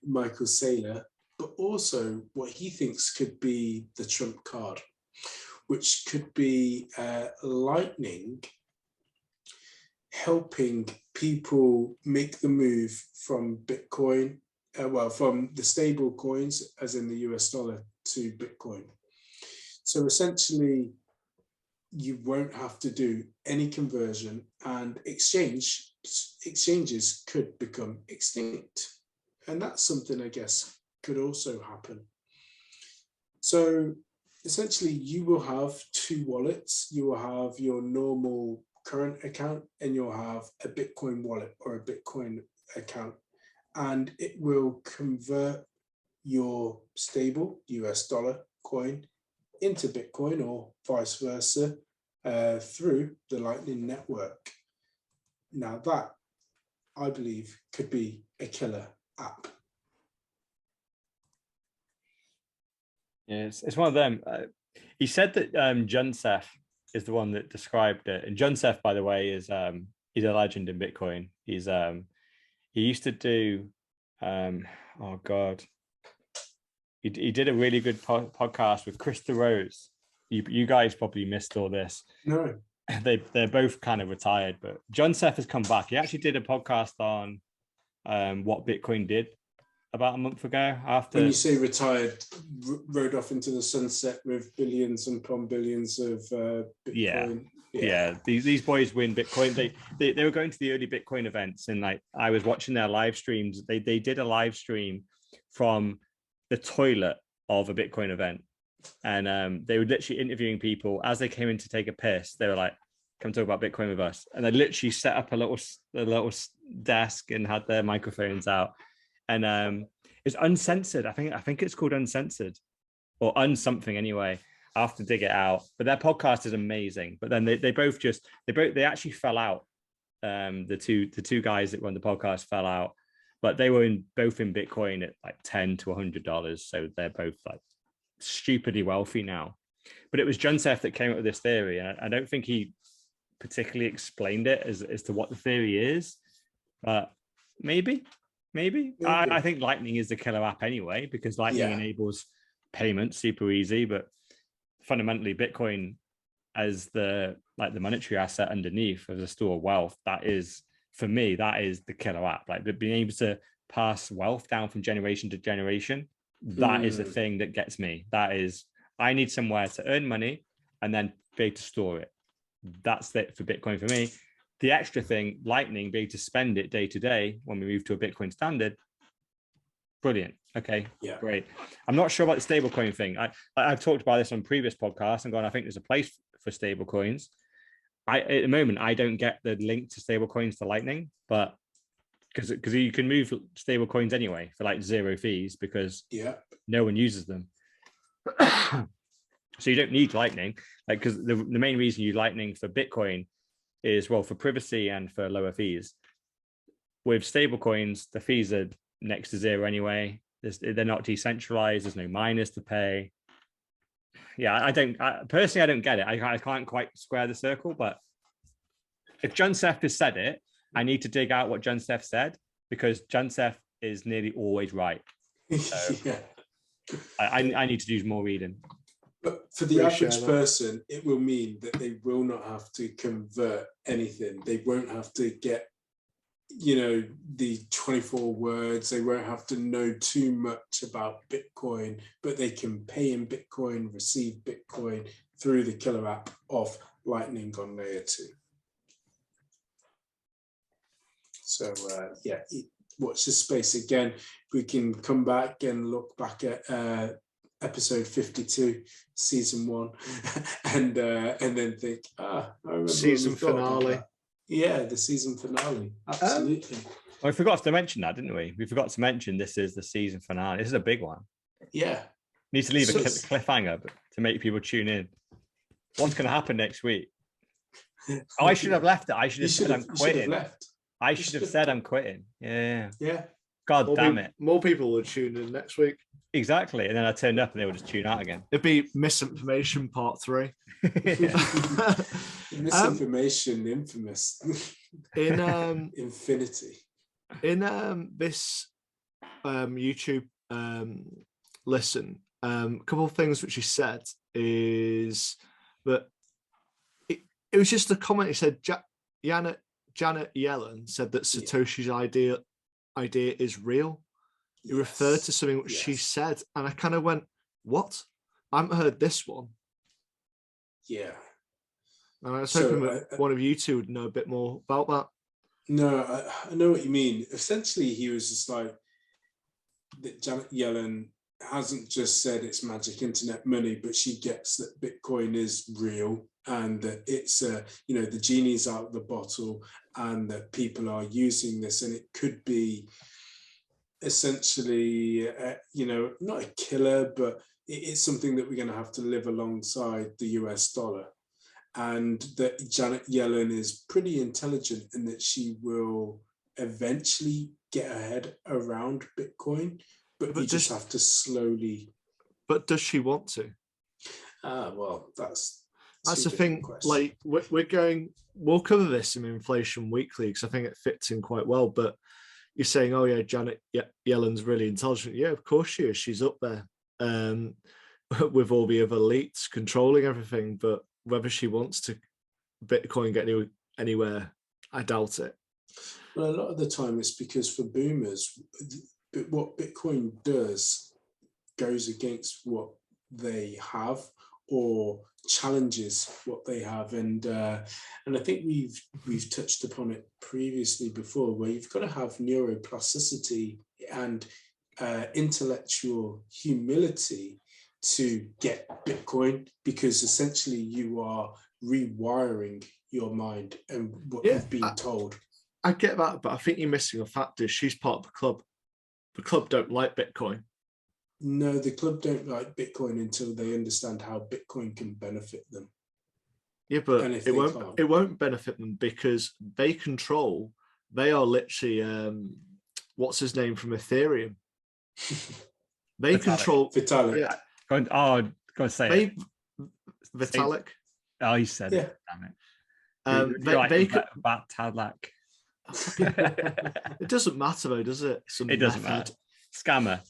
Michael Saylor, but also what he thinks could be the trump card, which could be Lightning helping people make the move from Bitcoin, from the stable coins, as in the US dollar, to Bitcoin. So essentially, you won't have to do any conversion, and exchanges could become extinct. And that's something, I guess, could also happen. So essentially, you will have two wallets. You will have your normal current account, and you'll have a Bitcoin wallet or a Bitcoin account, and it will convert your stable US dollar coin into Bitcoin, or vice versa, through the Lightning Network. Now that, I believe, could be a killer app. Yes, it's one of them. He said that Junseth is the one that described it, and Junseth, by the way, is he's a legend in Bitcoin. He's he used to do oh god, he did a really good podcast with Krista Rose. You guys probably missed all this. No, they're both kind of retired, but Junseth has come back. He actually did a podcast on what Bitcoin did about a month ago. After, when you say retired, rode off into the sunset with billions and upon billions of Bitcoin. Yeah. These boys win Bitcoin. They were going to the early Bitcoin events, and like I was watching their live streams. They did a live stream from the toilet of a Bitcoin event, and they were literally interviewing people as they came in to take a piss. They were like, "Come talk about Bitcoin with us," and they literally set up a little desk and had their microphones out. And it's uncensored. I think it's called Uncensored, or Unsomething anyway. I have to dig it out. But their podcast is amazing. But then they actually fell out. The two guys that run the podcast fell out, but they were both in Bitcoin at like $10 to $100. So they're both like stupidly wealthy now. But it was Junseth that came up with this theory, and I don't think he particularly explained it as to what the theory is. But maybe. I think Lightning is the killer app anyway, because Lightning enables payments super easy, but fundamentally Bitcoin as the monetary asset underneath as a store of wealth, that is, for me, that is the killer app. Like being able to pass wealth down from generation to generation, that is the thing that gets me. That is, I need somewhere to earn money and then be able to store it. That's it for Bitcoin for me. The extra thing, Lightning, being able to spend it day to day when we move to a Bitcoin standard, brilliant. Okay, great. I'm not sure about the stablecoin thing. I've talked about this on previous podcasts and gone, I think there's a place for stablecoins. At the moment, I don't get the link to stablecoins to Lightning, but because you can move stable coins anyway for like 0 fees because no one uses them. So you don't need Lightning, like, because the main reason you Lightning for Bitcoin is, well, for privacy and for lower fees. With stable coins, the fees are next to 0 anyway. They're not decentralized. There's no miners to pay. Yeah, I don't get it. I can't quite square the circle, but if John Seth has said it, I need to dig out what John Seth said, because John Seth is nearly always right. So I need to do more reading. But for the average person, it will mean that they will not have to convert anything. They won't have to get, the 24 words. They won't have to know too much about Bitcoin, but they can pay in Bitcoin, receive Bitcoin through the killer app of Lightning on Layer 2. So, watch this space again. We can come back and look back at episode 52, season 1, and then think, I remember season finale. Yeah, the season finale. Absolutely. We forgot to mention that, didn't we? We forgot to mention this is the season finale. This is a big one. Yeah. Need to leave a cliffhanger to make people tune in. What's going to happen next week? Oh, I should have left it. I should have said I'm quitting. I should have said I'm quitting. Yeah. God damn it. More people would tune in next week. Exactly. And then I turned up and they would just tune out again. It'd be misinformation part 3. Misinformation, infamous. In infinity. In this YouTube listen, a couple of things which he said is that it was just a comment. He said Janet Yellen said that Satoshi's idea is real. He referred to something which she said, and I kind of went, what? I haven't heard this one. Yeah. And I was hoping that one of you two would know a bit more about that. No, I know what you mean. Essentially, he was just like, that Janet Yellen hasn't just said it's magic internet money, but she gets that Bitcoin is real and that it's, the genie's out of the bottle and that people are using this, and it could be essentially, not a killer, but it's something that we're going to have to live alongside the US dollar. And that Janet Yellen is pretty intelligent and that she will eventually get her head around Bitcoin, but you just have to slowly. But does she want to? Well, that's the thing. Questions. Like we'll cover this in Inflation Weekly because I think it fits in quite well. But you're saying, oh yeah, Janet Yellen's really intelligent. Yeah, of course she is. She's up there with all the other elites controlling everything. But whether she wants to Bitcoin get anywhere, I doubt it. Well, a lot of the time it's because for boomers, what Bitcoin does goes against what they have or challenges what they have, and I think we've touched upon it previously before, where you've got to have neuroplasticity and intellectual humility to get Bitcoin, because essentially you are rewiring your mind and what you've been told. I get that, but I think you're missing a factor. She's part of the club. The club don't like Bitcoin. No, the club don't like Bitcoin until they understand how Bitcoin can benefit them. Yeah, but it won't benefit them because they are literally what's his name from Ethereum. They control Vitalik. Yeah. Go on, say it. Vitalik. Oh, you said it. Damn it. They could. Vitalik. It doesn't matter though, does it? It doesn't matter. Scammer.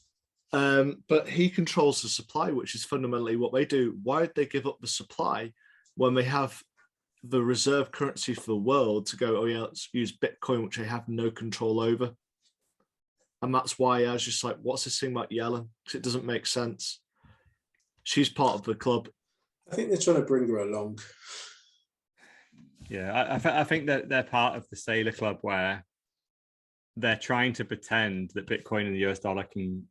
But he controls the supply, which is fundamentally what they do. Why did they give up the supply when they have the reserve currency for the world to go, oh yeah, let's use Bitcoin, which they have no control over? And that's why I was just like, what's this thing about Yellen? Because it doesn't make sense. She's part of the club. I think they're trying to bring her along. Yeah, I think that they're part of the Sailor Club where they're trying to pretend that Bitcoin and the US dollar can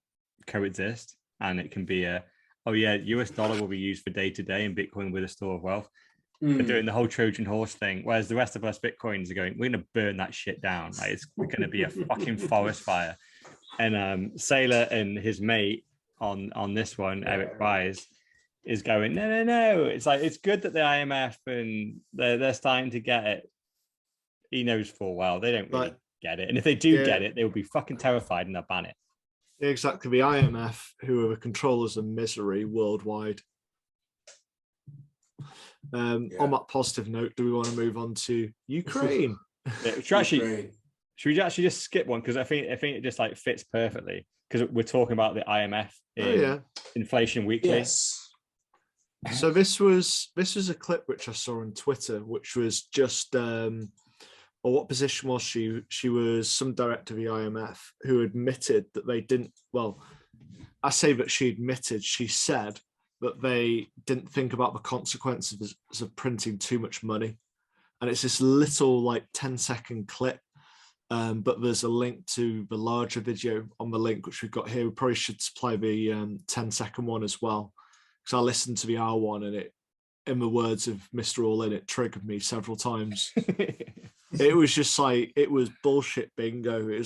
coexist, and it can be US dollar will be used for day to day and Bitcoin with a store of wealth. They're doing the whole Trojan horse thing, whereas the rest of us Bitcoins are going, we're going to burn that shit down. Like it's going to be a fucking forest fire. And Saylor and his mate on this one, Eric Wise, is going, no. It's like, it's good that the IMF and they're starting to get it. He knows full well they don't really get it. And if they do get it, they'll be fucking terrified and they'll ban it. Exactly. The IMF, who are the controllers of misery worldwide. On that positive note, do we want to move on to Ukraine? Should we actually just skip one? Because I think it just like fits perfectly because we're talking about the IMF Inflation Weekly. Yes. So this was a clip which I saw on Twitter, which was just or what position was she? She was some director of the IMF who admitted that they didn't. Well, I say that she admitted. She said that they didn't think about the consequences of printing too much money. And it's this little like 10-second clip, but there's a link to the larger video on the link, which we've got here. We probably should supply the 10-second one as well, because I listened to the hour one and it, in the words of Mr. All In, it triggered me several times. It was just like, it was bullshit bingo. It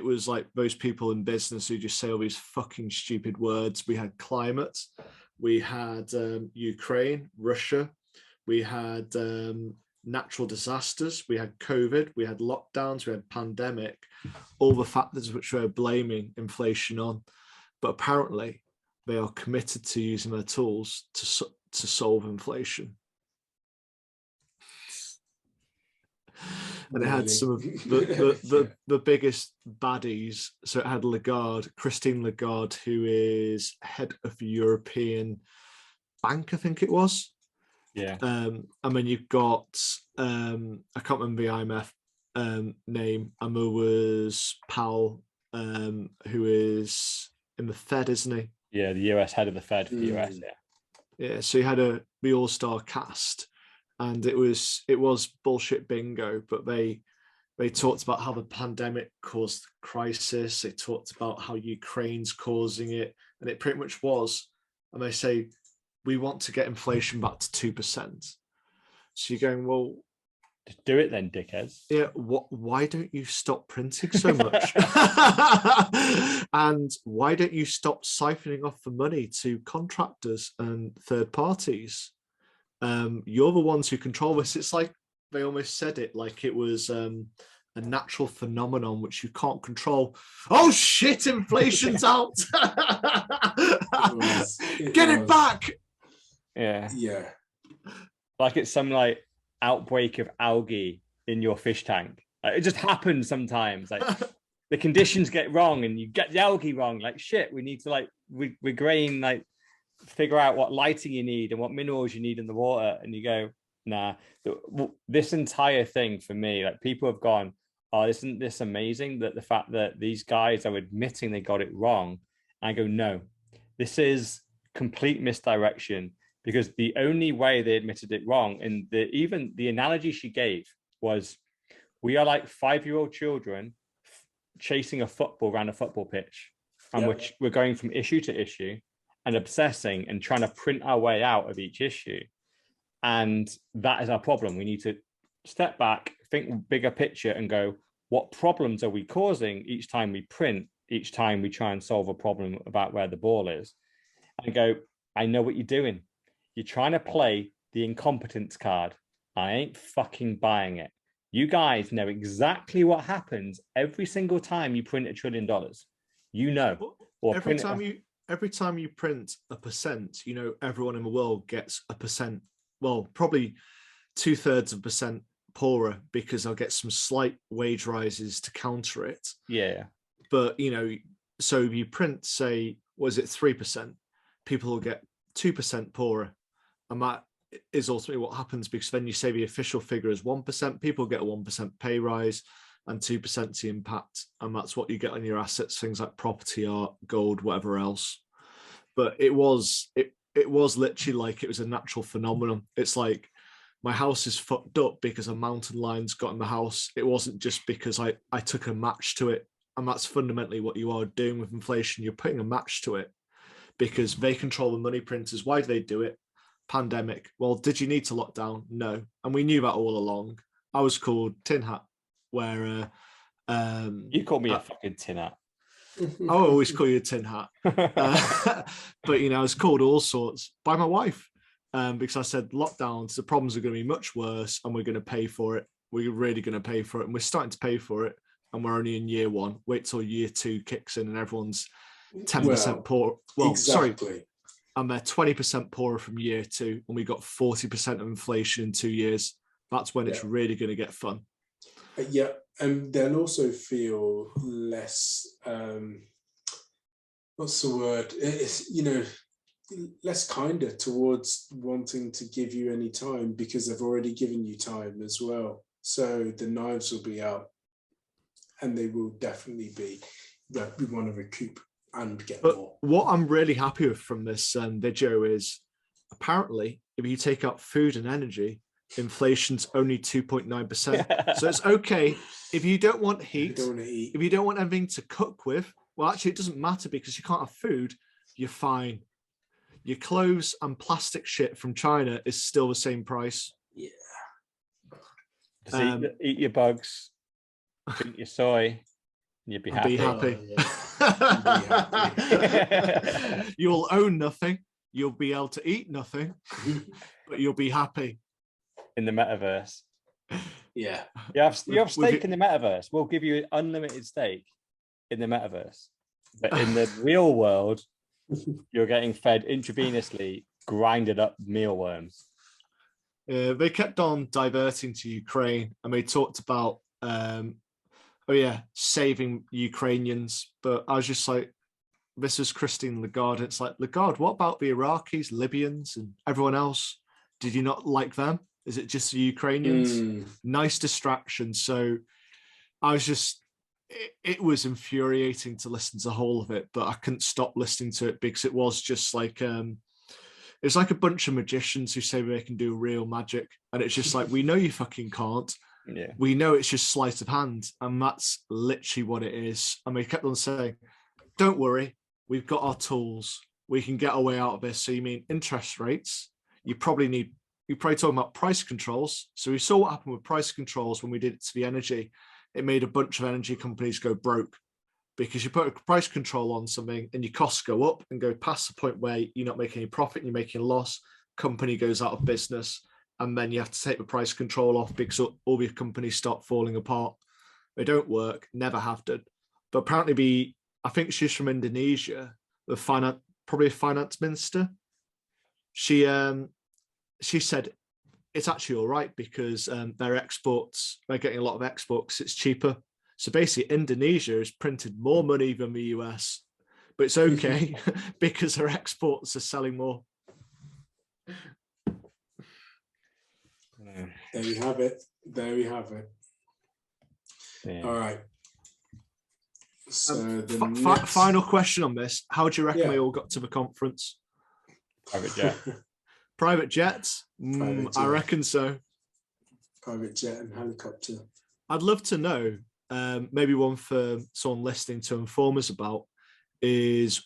was like those people in business who just say all these fucking stupid words. We had climate, we had Ukraine, Russia, we had natural disasters, we had COVID, we had lockdowns, we had pandemic, all the factors which we're blaming inflation on. But apparently they are committed to using their tools to solve inflation. And it had some of the biggest baddies. So it had Lagarde, Christine Lagarde, who is head of the European Bank, I think it was. Yeah. And then you've got, I can't remember the IMF name, and there was Powell, who is in the Fed, isn't he? Yeah, the US head of the Fed for the US, Yeah, so you had the all-star cast. And it was bullshit bingo, but they talked about how the pandemic caused the crisis. They talked about how Ukraine's causing it, and it pretty much was. And they say, we want to get inflation back to 2%. So you're going, well, just do it then, dickheads. Yeah, why don't you stop printing so much? And why don't you stop siphoning off the money to contractors and third parties? You're the ones who control this. It's like they almost said it like it was a natural phenomenon which you can't control. Oh shit, inflation's out. Get it back. Yeah. Like it's some like outbreak of algae in your fish tank. It just happens sometimes. Like the conditions get wrong and you get the algae wrong. Like shit, we need to like regrain, like figure out what lighting you need and what minerals you need in the water. And you go, nah. This entire thing for me, like people have gone, oh, isn't this amazing that the fact that these guys are admitting they got it wrong? And I go, no, this is complete misdirection, because the only way they admitted it wrong, and even the analogy she gave was, we are like 5-year-old children chasing a football around a football pitch, and we're going from issue to issue and obsessing and trying to print our way out of each issue. And that is our problem. We need to step back, think bigger picture, and go, what problems are we causing each time we print, each time we try and solve a problem about where the ball is? And go, I know what you're doing. You're trying to play the incompetence card. I ain't fucking buying it. You guys know exactly what happens every single time you print $1 trillion. You know. Or every time you print a percent, you know, everyone in the world gets a percent. Well, probably 2/3% poorer, because they'll get some slight wage rises to counter it. Yeah. But, you know, so you print, say, was it 3%? People will get 2% poorer. And that is ultimately what happens, because then you say the official figure is 1%, people get a 1% pay rise and 2% the impact. And that's what you get on your assets, things like property, art, gold, whatever else. But it was literally like it was a natural phenomenon. It's like, my house is fucked up because a mountain lion's got in the house. It wasn't just because I took a match to it. And that's fundamentally what you are doing with inflation. You're putting a match to it because they control the money printers. Why do they do it? pandemic. Well, did you need to lock down? No. And we knew that all along. I was called Tin Hat, where you call me a fucking tin hat. I always call you a tin hat. But, I was called all sorts by my wife because I said lockdowns, the problems are going to be much worse and we're going to pay for it. We're really going to pay for it. And we're starting to pay for it. And we're only in year 1. Wait till year 2 kicks in and everyone's 10% poor. Well, exactly. Sorry. And they're 20% poorer from year 2. And we got 40% of inflation in 2 years. That's when it's really going to get fun. Yeah. And they'll also feel less, what's the word? It's, less kinder towards wanting to give you any time because they've already given you time as well. So the knives will be out and they will definitely be that we want to recoup and get more. What I'm really happy with from this video is apparently if you take out food and energy, inflation's only 2.9%. So it's okay if you don't want heat, if you don't want anything to cook with. Well, actually, it doesn't matter because you can't have food. You're fine. Your clothes and plastic shit from China is still the same price. Yeah. Eat your bugs, drink your soy, and you'll be happy. Be happy. You'll own nothing. You'll be able to eat nothing, but you'll be happy. In the metaverse. Yeah. You have steak in the metaverse. We'll give you an unlimited steak in the metaverse. But in the real world, you're getting fed intravenously grinded up mealworms. They kept on diverting to Ukraine and they talked about saving Ukrainians. But I was just like, this is Christine Lagarde. It's like, Lagarde, what about the Iraqis, Libyans, and everyone else? Did you not like them? Is it just the Ukrainians? Nice distraction. So I was just, it was infuriating to listen to the whole of it, but I couldn't stop listening to it because it was just like, it's like a bunch of magicians who say they can do real magic. And it's just like, we know you fucking can't. Yeah. We know it's just sleight of hand. And that's literally what it is. And they kept on saying, don't worry, we've got our tools. We can get our way out of this. So you mean interest rates? You're probably talking about price controls. So we saw what happened with price controls when we did it to the energy. It made a bunch of energy companies go broke because you put a price control on something and your costs go up and go past the point where you're not making any profit, you're making a loss, company goes out of business, and then you have to take the price control off because all your companies start falling apart. They don't work, never have done. But apparently I think she's from Indonesia, probably a finance minister. She said it's actually all right because they're getting a lot of exports, it's cheaper. So basically Indonesia has printed more money than the US, but it's okay because their exports are selling more. There you have it. Yeah. All right. So final question on this. How do you reckon we all got to the conference? Private jet. Private jets? I reckon so. Private jet and helicopter. I'd love to know, maybe one for someone listening to inform us about, is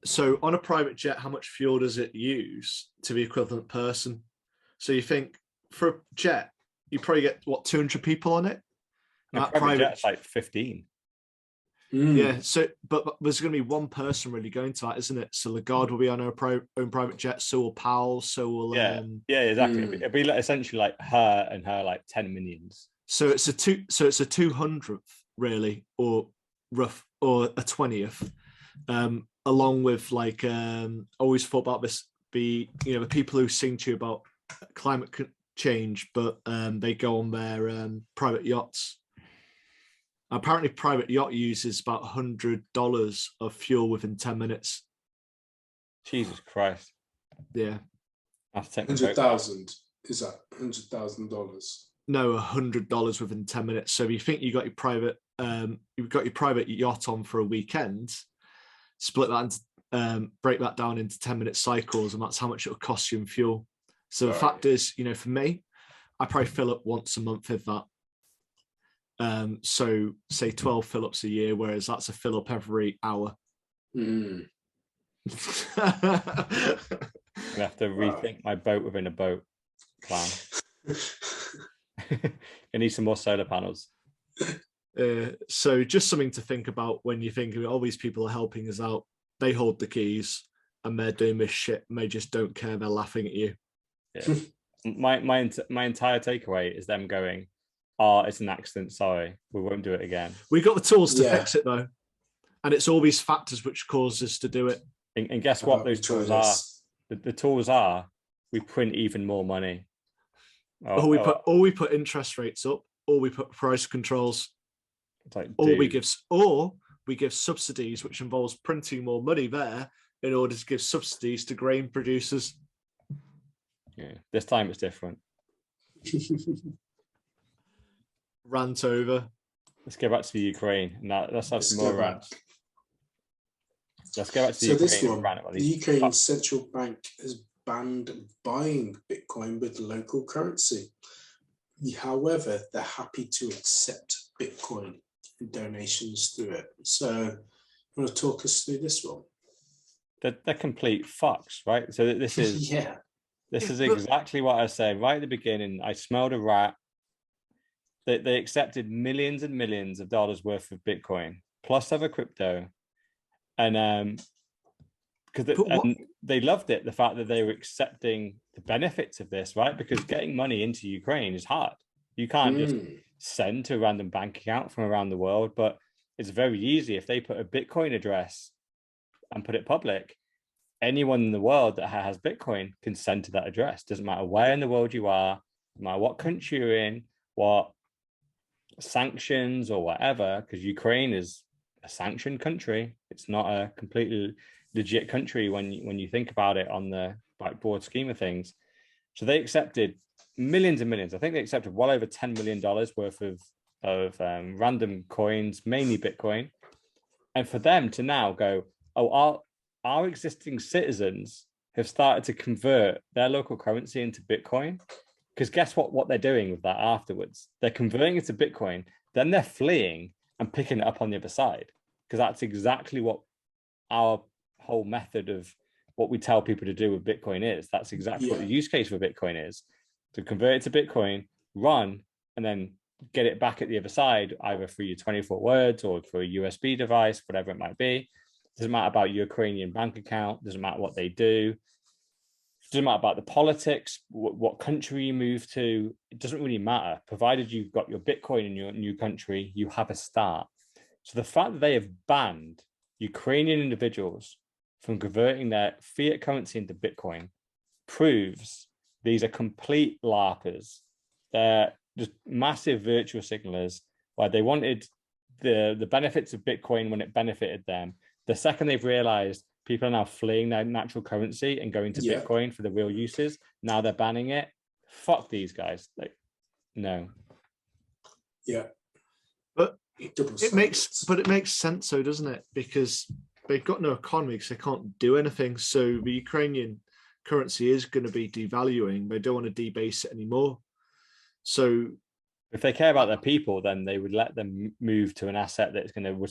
so on a private jet, how much fuel does it use to the equivalent person? So you think for a jet, you probably get, 200 people on it? Private jet's like 15. Yeah, so but there's going to be one person really going to that, isn't it? So Lagarde will be on her own private jet, so will Powell, so will exactly. It'll be essentially like her and her like 10 minions. So it's a 200th really, or a 20th, along with like always thought about this. The people who sing to you about climate change, but they go on their private yachts. Apparently, private yacht uses about $100 of fuel within 10 minutes. Jesus Christ! Yeah, 100,000 is that $100,000? No, $100 within 10 minutes. So if you think you've got your private yacht on for a weekend, split that into, break that down into 10-minute cycles, and that's how much it'll cost you in fuel. So the fact is, for me, I probably fill up once a month if that. So say 12 fill-ups a year, whereas that's a fill-up every hour. gonna have to rethink my boat within a boat plan. I need some more solar panels. So just something to think about when you think all these people are helping us out. They hold the keys and they're doing this shit and they just don't care. They're laughing at you. Yeah. my entire takeaway is them going, "Oh, it's an accident. Sorry, we won't do it again." We got the tools to fix it though, and it's all these factors which cause us to do it. And guess what? Those tools are. The tools are. We print even more money. Or we put interest rates up, or we put price controls, like, or we give subsidies, which involves printing more money there in order to give subsidies to grain producers. Yeah, this time it's different. Rant over. Let's go back to the Ukraine. Now let's have some more rants. Let's go back to the Ukraine. This one, the Ukraine central bank has banned buying Bitcoin with local currency. However, they're happy to accept Bitcoin and donations through it. So, you want to talk us through this one? They're complete fucks, right? So this is This is exactly what I was saying right at the beginning. I smelled a rat. They accepted millions and millions of dollars worth of Bitcoin plus other crypto, and because they loved it, the fact that they were accepting the benefits of this, right? Because getting money into Ukraine is hard. You can't just send to a random bank account from around the world, but it's very easy if they put a Bitcoin address and put it public. Anyone in the world that has Bitcoin can send to that address. Doesn't matter where in the world you are, no matter what country you're in, what sanctions or whatever, because Ukraine is a sanctioned country. It's not a completely legit country when you think about it on the broad scheme of things. So they accepted millions and millions. I think they accepted well over $10 million worth of random coins, mainly Bitcoin. And for them to now go, oh, our existing citizens have started to convert their local currency into Bitcoin. Because guess what they're doing with that afterwards? They're converting it to Bitcoin, then they're fleeing and picking it up on the other side. Because that's exactly what our whole method of what we tell people to do with Bitcoin is. That's exactly what the use case for Bitcoin is. To convert it to Bitcoin, run, and then get it back at the other side, either through your 24 words or through a USB device, whatever it might be. Doesn't matter about your Ukrainian bank account. Doesn't matter what they do. Doesn't matter about the politics, what country you move to. It doesn't really matter. Provided you've got your Bitcoin in your new country, you have a start. So the fact that they have banned Ukrainian individuals from converting their fiat currency into Bitcoin proves these are complete larpers. They're just massive virtual signalers where they wanted the benefits of Bitcoin when it benefited them. The second they've realized people are now fleeing their natural currency and going to Bitcoin for the real uses, now they're banning it. Fuck these guys. Like, no. Yeah. But it makes sense though, doesn't it? Because they've got no economy because they can't do anything. So the Ukrainian currency is going to be devaluing. They don't want to debase it anymore. So if they care about their people, then they would let them move to an asset that's going to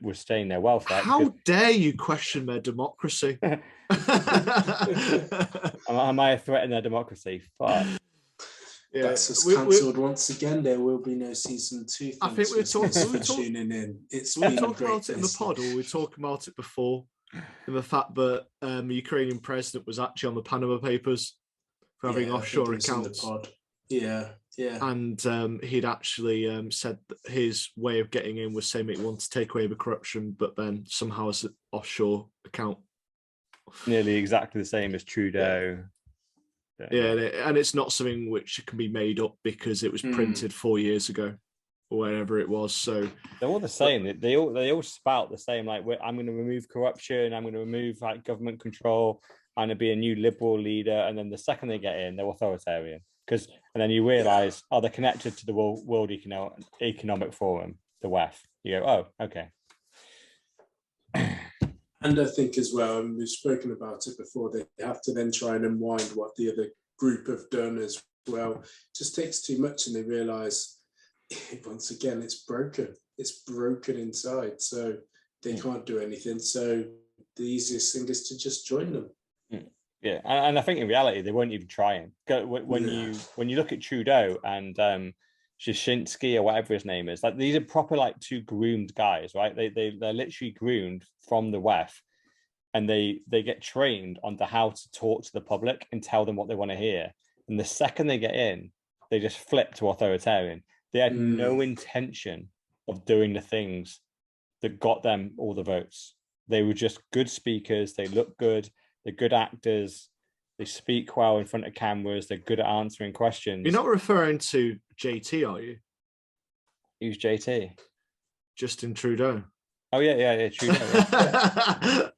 sustain their wealth. Right? How dare you question their democracy? Am I threatening their democracy? Fuck. Yeah, that's us cancelled once again. There will be no season 2. I think we're talking tuning in. We talked about it in the pod, or we were talking about it before, in the fact that the Ukrainian president was actually on the Panama Papers for having offshore accounts. Yeah. And he'd actually said that his way of getting in was saying that he wanted to take away the corruption, but then somehow it's an offshore account. Nearly exactly the same as Trudeau. Yeah, and it's not something which can be made up because it was printed 4 years ago or wherever it was. So they're all the same. They all spout the same. Like, I'm going to remove corruption. I'm going to remove government control. I'm going to be a new liberal leader. And then the second they get in, they're authoritarian. And then you realize, they're connected to the World Economic Forum, the WEF. You go, oh, okay. And I think as well, and we've spoken about it before, they have to then try and unwind what the other group have done as well. It just takes too much, and they realize, once again, it's broken. It's broken inside, so they can't do anything. So the easiest thing is to just join them. Yeah, and I think in reality they weren't even trying. When you look at Trudeau and Shashinsky or whatever his name is, like these are proper like two groomed guys, right? They're literally groomed from the WEF, and they get trained onto how to talk to the public and tell them what they want to hear. And the second they get in, they just flip to authoritarian. They had no intention of doing the things that got them all the votes. They were just good speakers. They look good. They're good actors. They speak well in front of cameras. They're good at answering questions. You're not referring to JT, are you? Who's JT? Justin Trudeau. Oh yeah, Trudeau.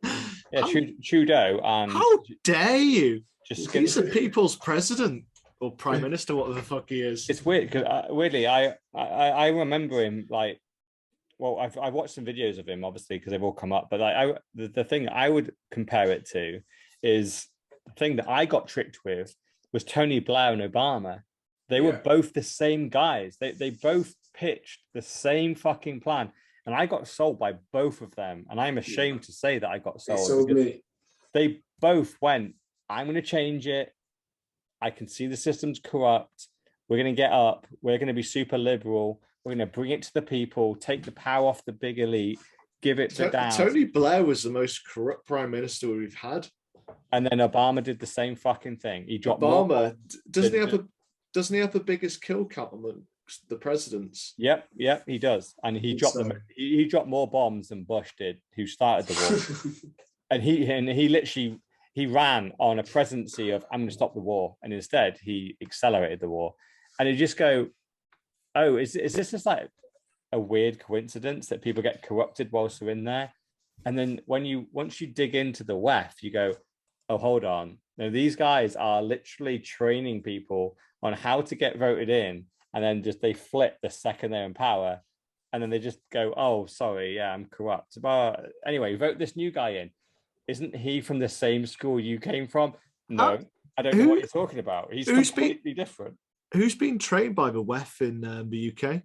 Yeah, Trudeau. And how dare you? He's the people's president or prime minister, whatever the fuck he is. It's weird because weirdly, I remember him like. Well, I've watched some videos of him, obviously, because they've all come up. But like, the thing I would compare it to is the thing that I got tricked with was Tony Blair and Obama. They were both the same guys. They both pitched the same fucking plan, and I got sold by both of them. And I'm ashamed to say that I got sold. They sold me. They both went, I'm going to change it. I can see the system's corrupt. We're going to get up. We're going to be super liberal. We're going to bring it to the people, take the power off the big elite, give it to down. Tony Blair was the most corrupt prime minister we've had. And then Obama did the same fucking thing. He dropped Obama. Doesn't he have the biggest kill count among the presidents? Yep, he does. And he dropped them. He dropped more bombs than Bush did, who started the war. and he literally ran on a presidency of I'm going to stop the war, and instead he accelerated the war. And you just go, oh, is this just like a weird coincidence that people get corrupted whilst they're in there? And then once you dig into the WEF, you go, oh, hold on. Now, these guys are literally training people on how to get voted in, and then they flip the second they're in power, and then they just go, oh, sorry, yeah, I'm corrupt. But anyway, vote this new guy in. Isn't he from the same school you came from? No, I don't know what you're talking about. He's completely different. Who's been trained by the WEF in the UK?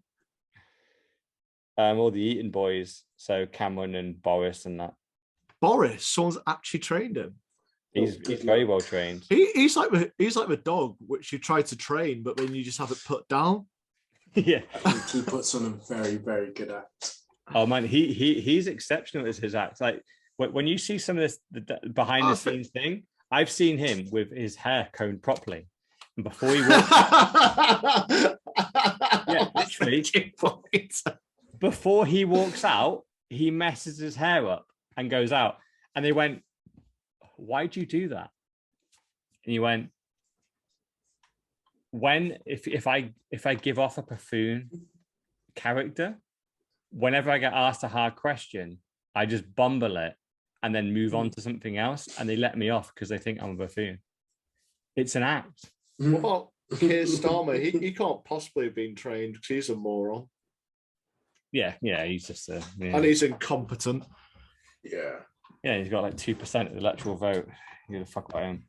All the Eton boys, so Cameron and Boris and that. Boris, someone's actually trained him. He's very well trained. He's like the dog which you try to train, but then you just have it put down. Yeah, he puts on a very, very good act. Oh man, he's exceptional as his act. Like when you see some of this behind the scenes thing, I've seen him with his hair combed properly. And before he walks yeah, literally, before he walks out, he messes his hair up and goes out. And they went, why'd you do that? And he went, if I give off a buffoon character, whenever I get asked a hard question, I just bumble it and then move on to something else. And they let me off because they think I'm a buffoon. It's an act. What about Keir Starmer? He can't possibly have been trained because he's a moron. Yeah, he's just and he's incompetent. Yeah, he's got like 2% of the electoral vote. Who the fuck about him?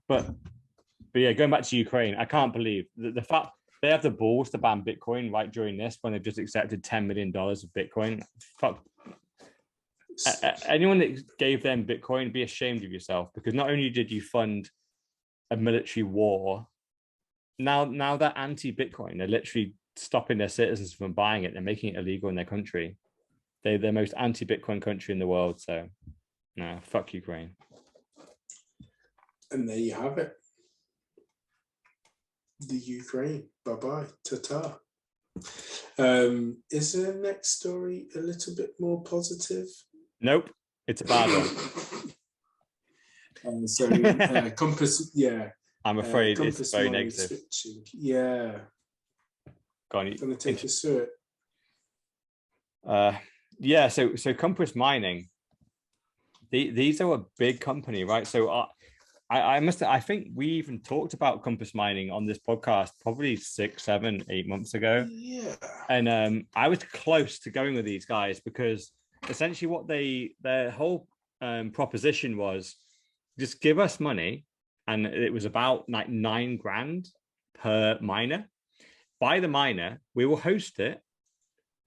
But yeah, going back to Ukraine, I can't believe the fact they have the balls to ban Bitcoin right during this when they've just accepted $10 million of Bitcoin. Fuck. Anyone that gave them Bitcoin, be ashamed of yourself, because not only did you fund a military war, now they're anti-Bitcoin. They're literally stopping their citizens from buying it. They're making it illegal in their country. They're the most anti-Bitcoin country in the world. So, no, fuck Ukraine. And there you have it. The Ukraine. Bye-bye. Ta-ta. Is the next story a little bit more positive? Nope. It's a bad one. Compass, yeah. I'm afraid it's very negative. Switching. Yeah. Go on. Going to take us through it. Yeah. So Compass Mining. These are a big company, right? So I think we even talked about Compass Mining on this podcast probably 6, 7, 8 months ago. Yeah. And I was close to going with these guys because essentially what their whole proposition was, just give us money, and it was about like $9,000 per miner. Buy the miner, we will host it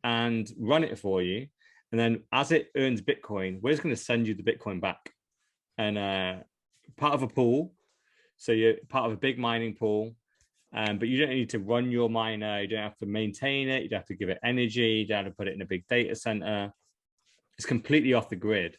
and run it for you, and then as it earns Bitcoin, we're just going to send you the Bitcoin back. And part of a pool. So you're part of a big mining pool, but you don't need to run your miner. You don't have to maintain it. You don't have to give it energy. You don't have to put it in a big data center. It's completely off the grid.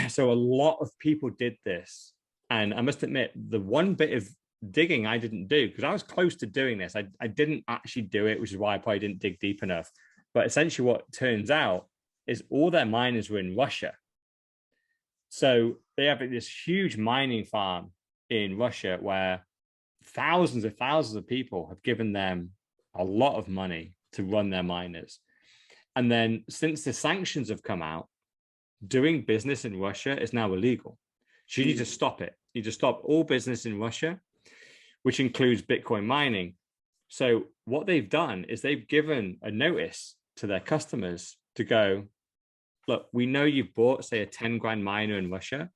So a lot of people did this. And I must admit, the one bit of digging I didn't do, because I was close to doing this. I didn't actually do it, which is why I probably didn't dig deep enough. But essentially what turns out is all their miners were in Russia. So they have this huge mining farm in Russia where thousands of people have given them a lot of money to run their miners. And then since the sanctions have come out, doing business in Russia is now illegal. So you need to stop it. You need to stop all business in Russia, which includes Bitcoin mining. So what they've done is they've given a notice to their customers to go, look, we know you've bought, say, a 10 grand miner in Russia,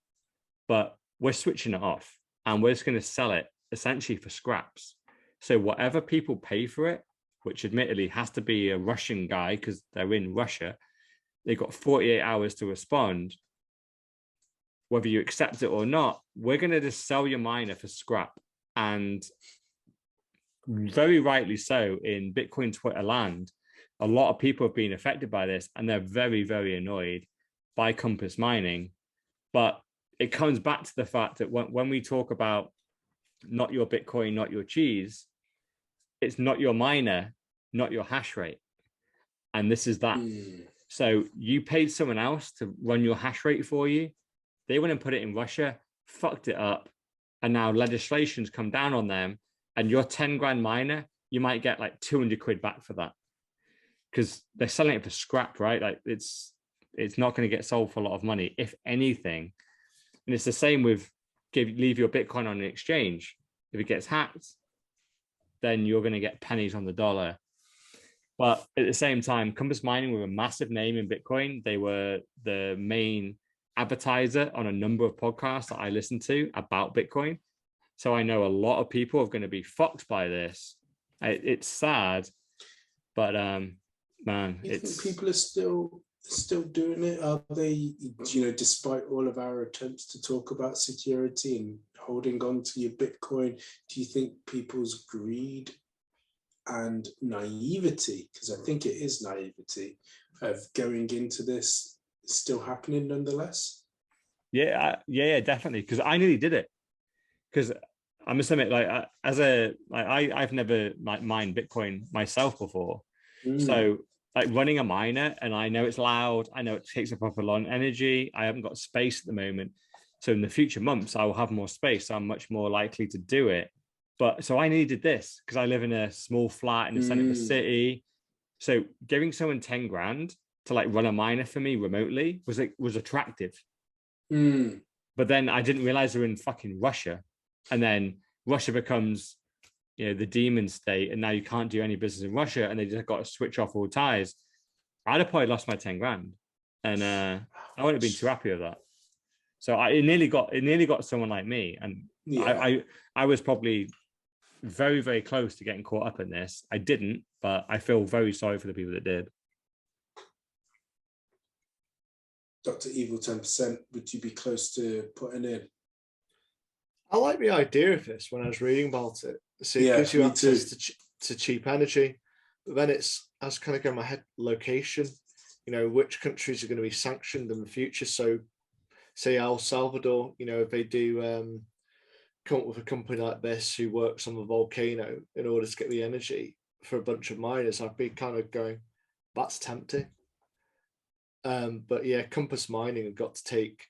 but we're switching it off and we're just going to sell it essentially for scraps. So whatever people pay for it, which admittedly has to be a Russian guy because they're in Russia, they've got 48 hours to respond. Whether you accept it or not, we're going to just sell your miner for scrap. And very rightly so, in Bitcoin Twitter land, a lot of people have been affected by this and they're very, very annoyed by Compass Mining. But it comes back to the fact that when we talk about not your Bitcoin, not your cheese, it's not your miner, not your hash rate. And this is that. So you paid someone else to run your hash rate for you. They went and put it in Russia, fucked it up. And now legislation's come down on them. And your 10 grand miner, you might get like 200 quid back for that. Because they're selling it for scrap, right? Like it's not going to get sold for a lot of money, if anything. And it's the same with leave your Bitcoin on an exchange. If it gets hacked, then you're going to get pennies on the dollar. But at the same time, Compass Mining were a massive name in Bitcoin. They were the main advertiser on a number of podcasts that I listen to about Bitcoin. So I know a lot of people are going to be fucked by this. It's sad, but man, you think people are still doing it? Are they, despite all of our attempts to talk about security and holding on to your Bitcoin, do you think people's greed and naivety, because I think it is naivety, of going into this still happening nonetheless? Yeah, definitely. Because I nearly did it. Because I must admit, I've never mined Bitcoin myself before. So like running a miner, and I know it's loud, I know it takes up a lot of energy. I haven't got space at the moment. So in the future months, I will have more space. So I'm much more likely to do it. But so I needed this because I live in a small flat in the center of the city. So giving someone 10 grand to like run a miner for me remotely was attractive. But then I didn't realize they were in fucking Russia. And then Russia becomes, the demon state. And now you can't do any business in Russia. And they just got to switch off all ties. I'd have probably lost my 10 grand. And I wouldn't have been too happy with that. So it nearly got someone like me. And I was probably very, very close to getting caught up in this. I didn't, but I feel very sorry for the people that did. Dr. Evil 10%, would you be close to putting in? I like the idea of this when I was reading about it. So it gives you access to cheap energy, but then it's, I was kind of going in my head, location, which countries are going to be sanctioned in the future. So say El Salvador, if they do come up with a company like this who works on the volcano in order to get the energy for a bunch of miners, I'd be kind of going, that's tempting. But yeah, Compass Mining have got to take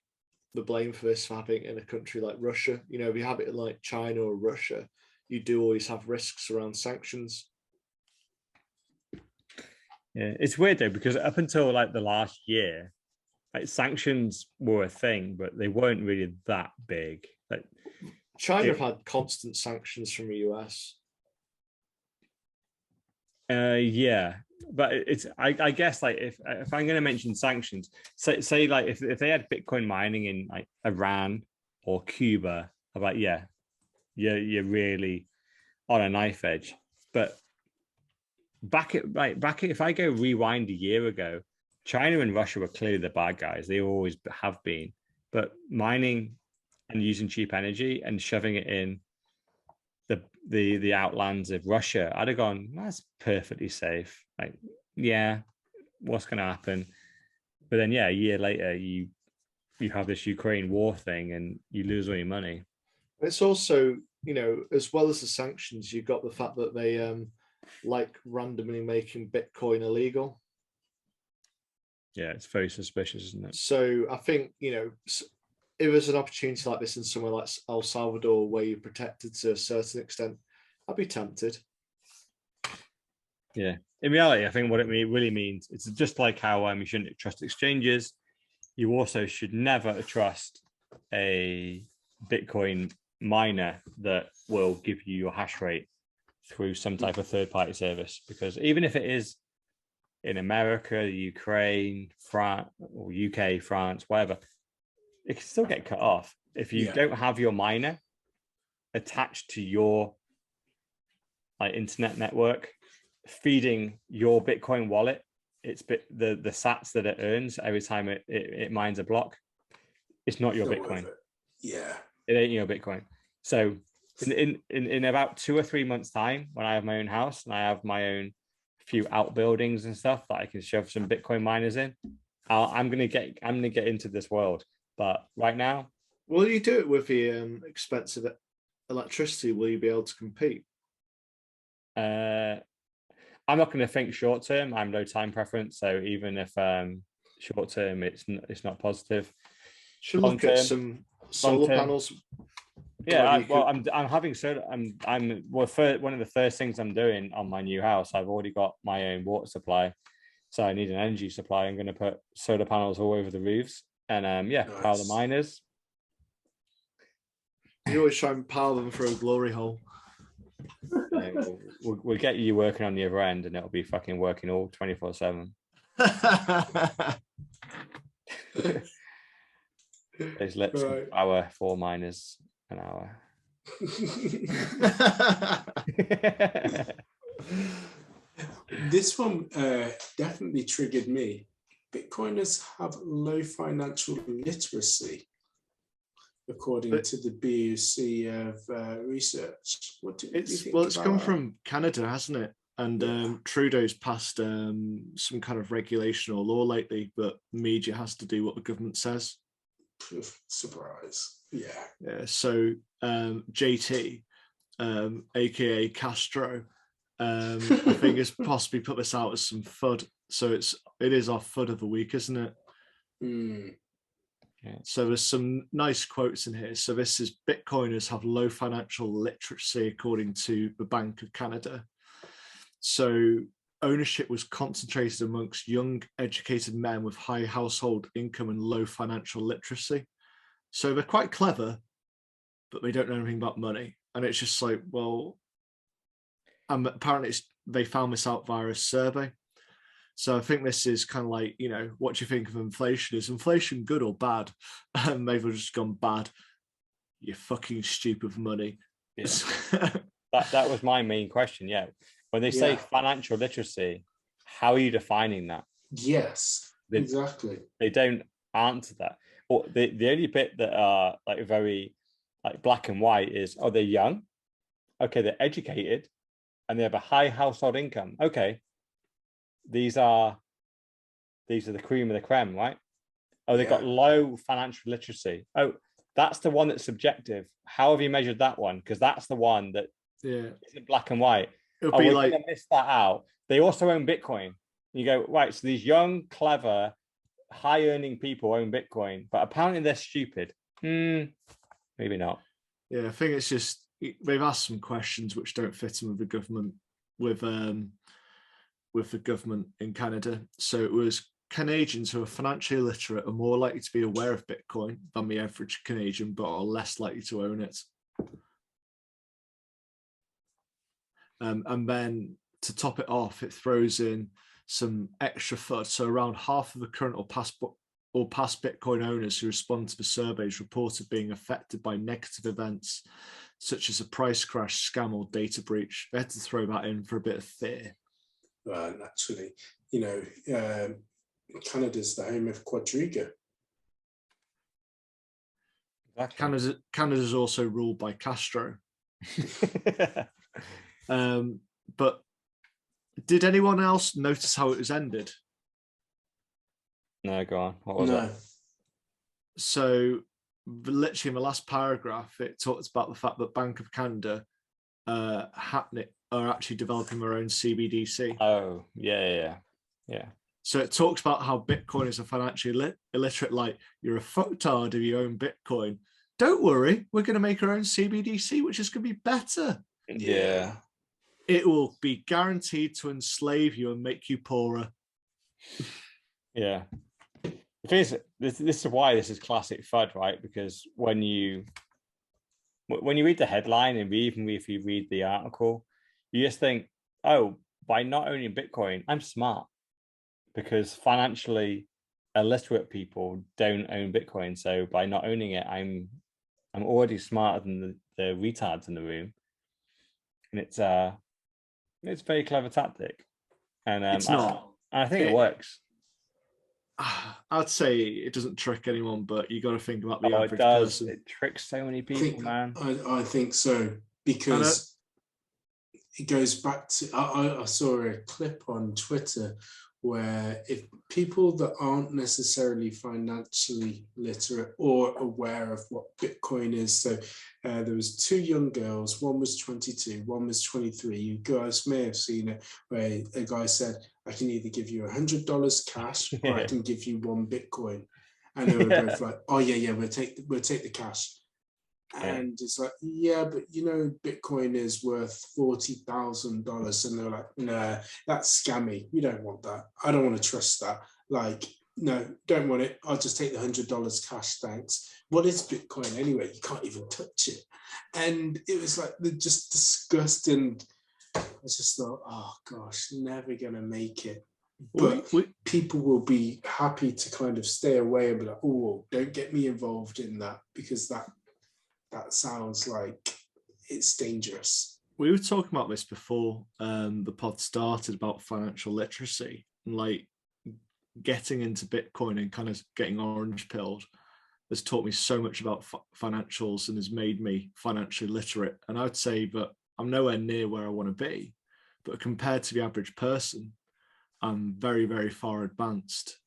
the blame for this, for having it in a country like Russia. If you have it in like China or Russia, you do always have risks around sanctions. Yeah, it's weird though, because up until like the last year, like sanctions were a thing, but they weren't really that big. Like China have had constant sanctions from the US. Yeah, but it's I guess like if I'm going to mention sanctions, say like if they had Bitcoin mining in like Iran or Cuba, I'm like, you're really on a knife edge. But if I go rewind a year ago, China and Russia were clearly the bad guys. They always have been. But mining and using cheap energy and shoving it in the outlands of Russia, I'd have gone, that's perfectly safe. Like, yeah, what's going to happen? But then, yeah, a year later, you have this Ukraine war thing and you lose all your money. It's also, as well as the sanctions, you've got the fact that they like randomly making Bitcoin illegal. Yeah, it's very suspicious, isn't it? So I think, if there's an opportunity like this in somewhere like El Salvador where you're protected to a certain extent, I'd be tempted. Yeah. In reality, I think what it really means, it's just like how you shouldn't trust exchanges. You also should never trust a Bitcoin miner that will give you your hash rate through some type of third-party service, because even if it is in America, Ukraine, France, or UK, France, whatever, it can still get cut off if you don't have your miner attached to your internet network, feeding your Bitcoin wallet. It's the sats that it earns every time it mines a block. It's not your Bitcoin. It ain't your Bitcoin. So in about 2 or 3 months' time, when I have my own house and I have my own few outbuildings and stuff that I can shove some Bitcoin miners in, I'm gonna get into this world. But right now, will you do it with the expensive electricity? Will you be able to compete? I'm not going to think short term. I'm low time preference, so even if short term it's not positive. Should look at some solar panels. Yeah, I'm having solar. For one of the first things I'm doing on my new house, I've already got my own water supply, so I need an energy supply. I'm going to put solar panels all over the roofs and nice. Power the miners. You always try and power them through a glory hole. We'll get you working on the other end, and it'll be fucking working all 24/7. There's let's power 4 miners an hour. This one definitely triggered me. Bitcoiners have low financial literacy, according to the BUC of research. What do you think? Well, it's come from Canada, hasn't it? And Trudeau's passed some kind of regulation or law lately, but media has to do what the government says. Surprise. Yeah. So JT, aka Castro, I think has possibly put this out as some FUD. So it is our FUD of the week, isn't it? Yeah. So there's some nice quotes in here. So this is Bitcoiners have low financial literacy, according to the Bank of Canada. So ownership was concentrated amongst young, educated men with high household income and low financial literacy. So they're quite clever, but they don't know anything about money. And it's just like, well, apparently they found this out via a survey. So I think this is kind of like, what do you think of inflation? Is inflation good or bad? And they've just gone bad. You fucking stupid money. Yeah. that was my main question. Yeah. When they say financial literacy, how are you defining that? Yes, exactly. They don't answer that. Or the only bit that are very black and white is, they're young. Okay, they're educated and they have a high household income. Okay. These are the cream of the creme, right? They've got low financial literacy. That's the one that's subjective. How have you measured that one? Because that's the one that isn't black and white. It'll be like, miss that out. They also own Bitcoin. You go, right, so these young, clever, high-earning people own Bitcoin, but apparently they're stupid. Maybe not. Yeah, I think it's just they've asked some questions which don't fit in with the government, with the government in Canada. So it was Canadians who are financially literate are more likely to be aware of Bitcoin than the average Canadian, but are less likely to own it. And then to top it off, it throws in some extra FUD. So around half of the current or past Bitcoin owners who respond to the surveys reported being affected by negative events, such as a price crash, scam, or data breach. They had to throw that in for a bit of fear. Naturally, Canada's the home of Quadriga. Canada's also ruled by Castro. But did anyone else notice how it was ended? No, go on. What was it? So literally in the last paragraph, it talks about the fact that Bank of Canada are actually developing their own CBDC. Oh, yeah. So it talks about how Bitcoin is a financially illiterate, like you're a fucktard if you own Bitcoin. Don't worry, we're going to make our own CBDC, which is going to be better. Yeah. It will be guaranteed to enslave you and make you poorer. Yeah. The thing is, this is why this is classic FUD, right? Because when you read the headline and even if you read the article, you just think, oh, by not owning Bitcoin, I'm smart. Because financially illiterate people don't own Bitcoin. So by not owning it, I'm already smarter than the retards in the room. And it's a very clever tactic. And it's not. I think it works. I'd say it doesn't trick anyone, but you got to think about the average person. It tricks so many people, man. I think so, because it goes back to I saw a clip on Twitter where if people that aren't necessarily financially literate or aware of what Bitcoin is, so there was two young girls, one was 22, one was 23. You guys may have seen it, where a guy said, I can either give you $100 cash or I can give you one Bitcoin. And they were both like, oh yeah, we'll take the cash. And it's like, yeah, but Bitcoin is worth $40,000. And they're like, nah, that's scammy. We don't want that. I don't want to trust that. Like, no, don't want it. I'll just take the $100 cash, thanks. What is Bitcoin anyway? You can't even touch it. And it was like just disgusting. I just thought, oh gosh, never gonna make it. But people will be happy to kind of stay away and be like, oh, don't get me involved in that, because that sounds like it's dangerous. We were talking about this before the pod started, about financial literacy, and like getting into Bitcoin and kind of getting orange pilled has taught me so much about financials and has made me financially literate. And I would say that I'm nowhere near where I want to be, but compared to the average person, I'm very, very far advanced.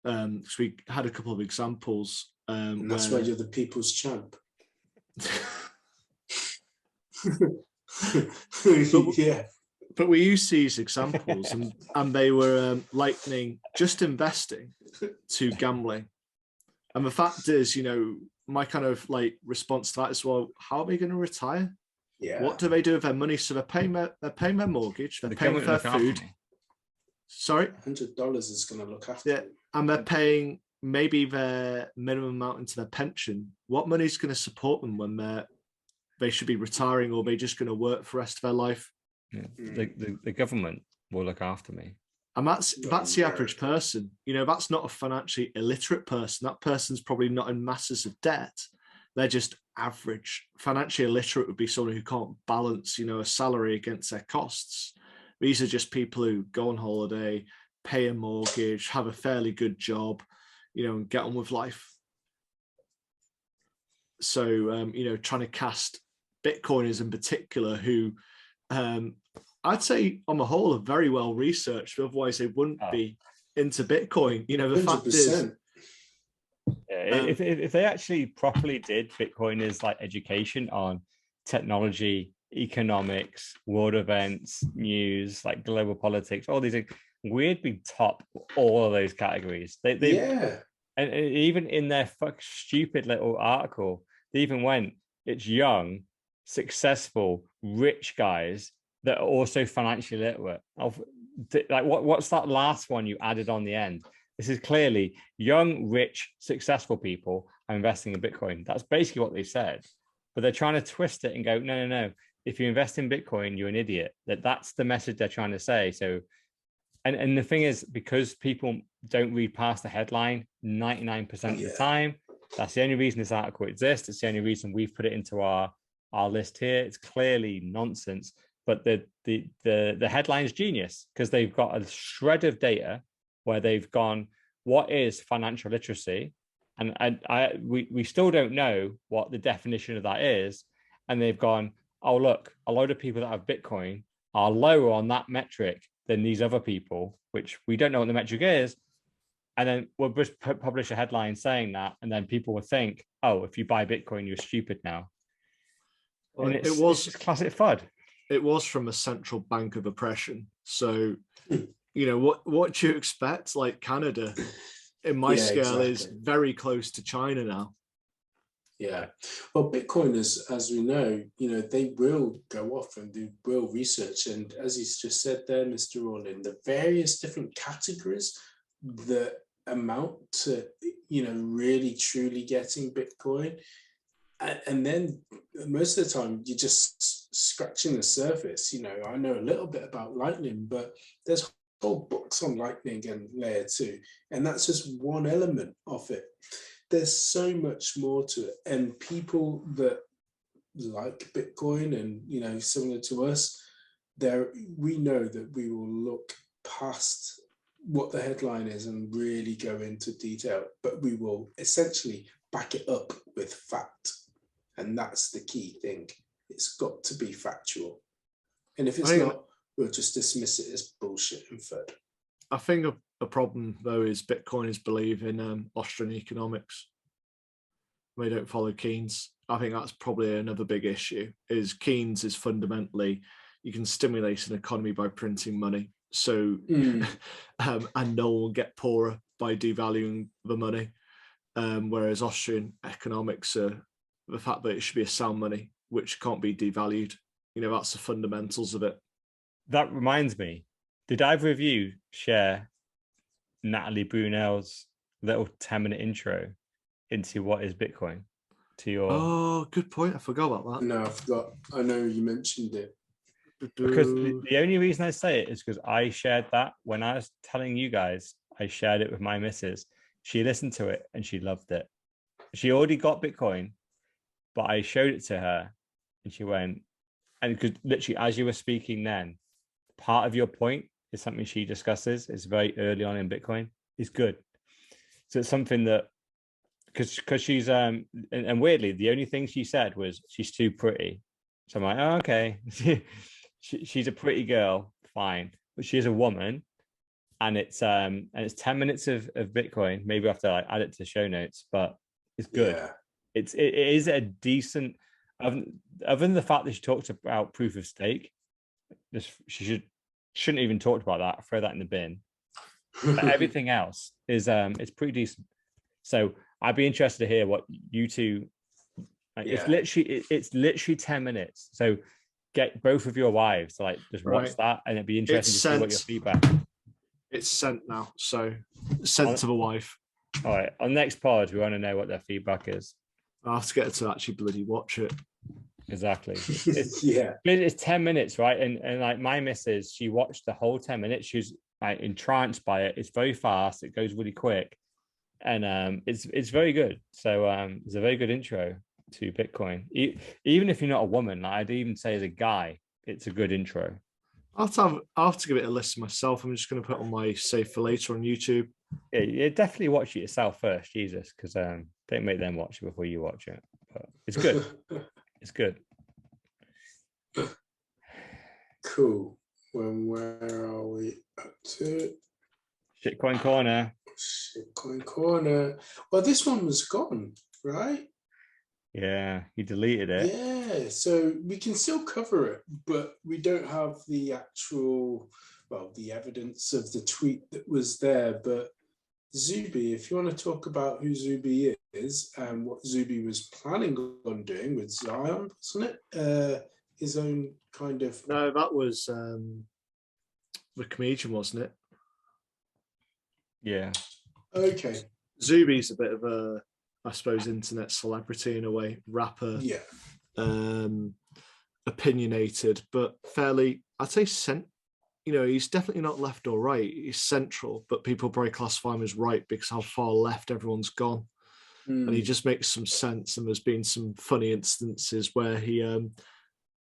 So we had a couple of examples. And that's why you're the people's champ. But we used these examples and they were likening just investing to gambling. And the fact is, my kind of like response to that is, well, how are they going to retire? Yeah. What do they do with their money? So they're paying their mortgage, they're paying for their food. Sorry? $100 is going to look after you. And they're paying maybe their minimum amount into their pension. What money is going to support them when they should be retiring, or are they just going to work for the rest of their life? Yeah. The government will look after me. And that's the average person. That's not a financially illiterate person. That person's probably not in masses of debt. They're just average. Financially illiterate would be someone who can't balance, a salary against their costs. These are just people who go on holiday, pay a mortgage, have a fairly good job, and get on with life. So, trying to cast Bitcoiners in particular who I'd say on the whole are very well researched, otherwise they wouldn't be into Bitcoin. The 100%. Fact is, if they actually properly did Bitcoiners like education on technology, economics, world events, news, like global politics, all these things, we'd be top all of those categories. And even in their stupid little article, they even went, it's young, successful, rich guys that are also financially literate. Like what's that last one you added on the end? This is clearly young, rich, successful people are investing in Bitcoin. That's basically what they said. But they're trying to twist it and go, no. If you invest in Bitcoin, you're an idiot. That's the message they're trying to say. So, and the thing is, because people don't read past the headline 99% of the time, that's the only reason this article exists. It's the only reason we've put it into our list here. It's clearly nonsense, but the headline's genius, because they've got a shred of data where they've gone, what is financial literacy? And we still don't know what the definition of that is. And they've gone, oh, look, a load of people that have Bitcoin are lower on that metric than these other people, which we don't know what the metric is. And then we'll just publish a headline saying that. And then people will think, oh, if you buy Bitcoin, you're stupid now. Well, and it's just classic FUD. It was from a central bank of oppression. So, you know, what do you expect? Like Canada, in my scale, is very close to China now. Yeah. Well, Bitcoiners, as we know, you know, they will go off and do real research. And as he's just said there, Mr. Orlin, the various different categories that amount to, you know, really truly getting Bitcoin. And then most of the time you're just scratching the surface. You know, I know a little bit about Lightning, but there's whole books on Lightning and Layer 2, and that's just one element of it. There's so much more to it, and people that like Bitcoin and, you know, similar to us, we know that we will look past what the headline is and really go into detail, but we will essentially back it up with fact. And that's the key thing. It's got to be factual. And if it's not, we'll just dismiss it as bullshit and FUD. I think a problem, though, is Bitcoiners believe in Austrian economics. They don't follow Keynes. I think that's probably another big issue, is Keynes is fundamentally, you can stimulate an economy by printing money. So, and no one will get poorer by devaluing the money. Whereas Austrian economics are the fact that it should be a sound money, which can't be devalued. You know, that's the fundamentals of it. That reminds me, did either of you share Natalie Brunel's little 10-minute intro into what is Bitcoin to your... Oh, good point. I forgot about that. No, I forgot. I know you mentioned it. Because the only reason I say it is because I shared that when I was telling you guys, I shared it with my missus. She listened to it and she loved it. She already got Bitcoin, but I showed it to her and she went, and because literally as you were speaking then, part of your point is something she discusses. It's very early on in Bitcoin. It's good. So it's something that, because she's, and weirdly, the only thing she said was she's too pretty. So I'm like, oh, okay. She's a pretty girl, fine. But she's a woman. And it's 10 minutes of Bitcoin. Maybe I have to like add it to the show notes, but it's good. Yeah. It is a decent, other than the fact that she talked about proof of stake, she shouldn't even talked about that. Throw that in the bin. But everything else is it's pretty decent. So I'd be interested to hear what you two. Like, it's literally 10 minutes. So get both of your wives to like just watch that, and it'd be interesting to see what your feedback. It's sent now, so sent to the wife. All right, on next pod, we want to know what their feedback is. I have to get her to actually bloody watch it. Exactly. It's 10 minutes, right? And like my missus, she watched the whole 10 minutes. She's like entranced by it. It's very fast. It goes really quick, and it's very good. So it's a very good intro to Bitcoin. Even if you're not a woman, like I'd even say as a guy, it's a good intro. I'll have to give it a listen myself. I'm just going to put on my save for later on YouTube. Yeah, definitely watch it yourself first, Jesus, because don't make them watch it before you watch it. But it's good. It's good. Cool. Well, where are we up to? Shitcoin Corner. Shitcoin Corner. Well, this one was gone, right? Yeah, he deleted it. Yeah, so we can still cover it, but we don't have the actual, the evidence of the tweet that was there. But Zuby, if you want to talk about who Zuby is and what Zuby was planning on doing with Zion, wasn't it? His own kind of... No, that was the comedian, wasn't it? Yeah. Okay. Zuby's a bit of a, I suppose, internet celebrity in a way, rapper. Yeah. Opinionated, but fairly, I'd say, he's definitely not left or right. He's central, but people probably classify him as right because how far left everyone's gone. And he just makes some sense. And there's been some funny instances where he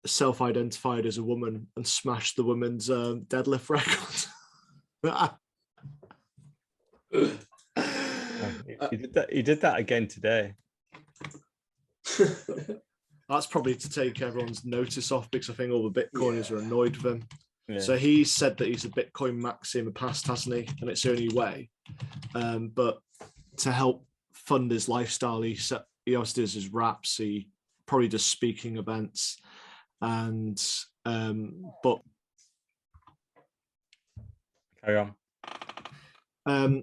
self-identified as a woman and smashed the women's deadlift record. He did that again today. That's probably to take everyone's notice off because I think all the Bitcoiners are annoyed with him. Yeah. So he said that he's a Bitcoin maxi in the past, hasn't he? And it's the only way. But to help fund his lifestyle, he also does his raps. He probably does speaking events, and but carry on.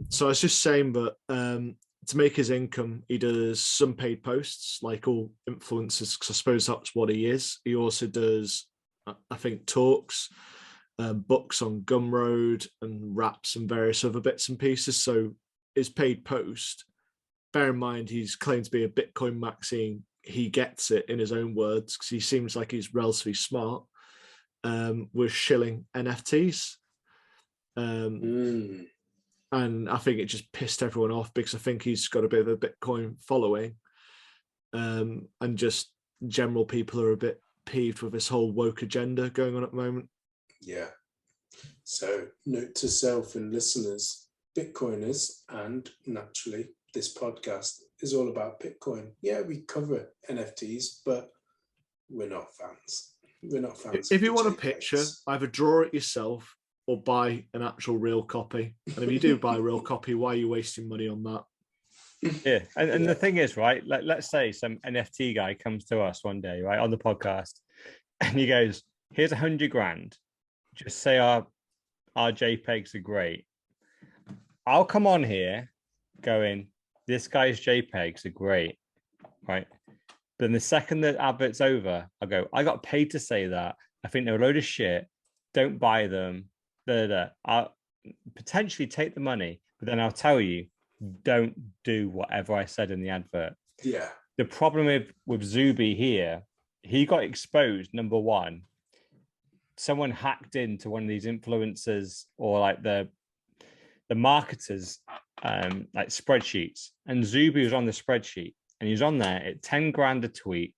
So I was just saying that to make his income, he does some paid posts, like all influencers, because I suppose that's what he is. He also does, I think, talks, books on Gumroad, and raps and various other bits and pieces. So his paid post, bear in mind, he's claimed to be a Bitcoin maxi. He gets it in his own words because he seems like he's relatively smart, with shilling NFTs. And I think it just pissed everyone off because I think he's got a bit of a Bitcoin following, and just general people are a bit peeved with this whole woke agenda going on at the moment. Yeah. So note to self and listeners, Bitcoiners, and naturally this podcast is all about Bitcoin. Yeah, we cover NFTs, but we're not fans. We're not fans. If you want a picture, either draw it yourself or buy an actual real copy. And if you do buy a real copy, why are you wasting money on that? Yeah, and the thing is, right, like, let's say some NFT guy comes to us one day, right, on the podcast, and he goes, here's 100 grand, just say our JPEGs are great. I'll come on here going, this guy's JPEGs are great, right? But then the second the advert's over, I'll go, I got paid to say that. I think they're a load of shit. Don't buy them. I'll potentially take the money, but then I'll tell you, don't do whatever I said in the advert. Yeah. The problem with Zuby here, he got exposed. Number one, someone hacked into one of these influencers or like the marketers like spreadsheets, and Zuby was on the spreadsheet, and he was on there at 10 grand a tweet,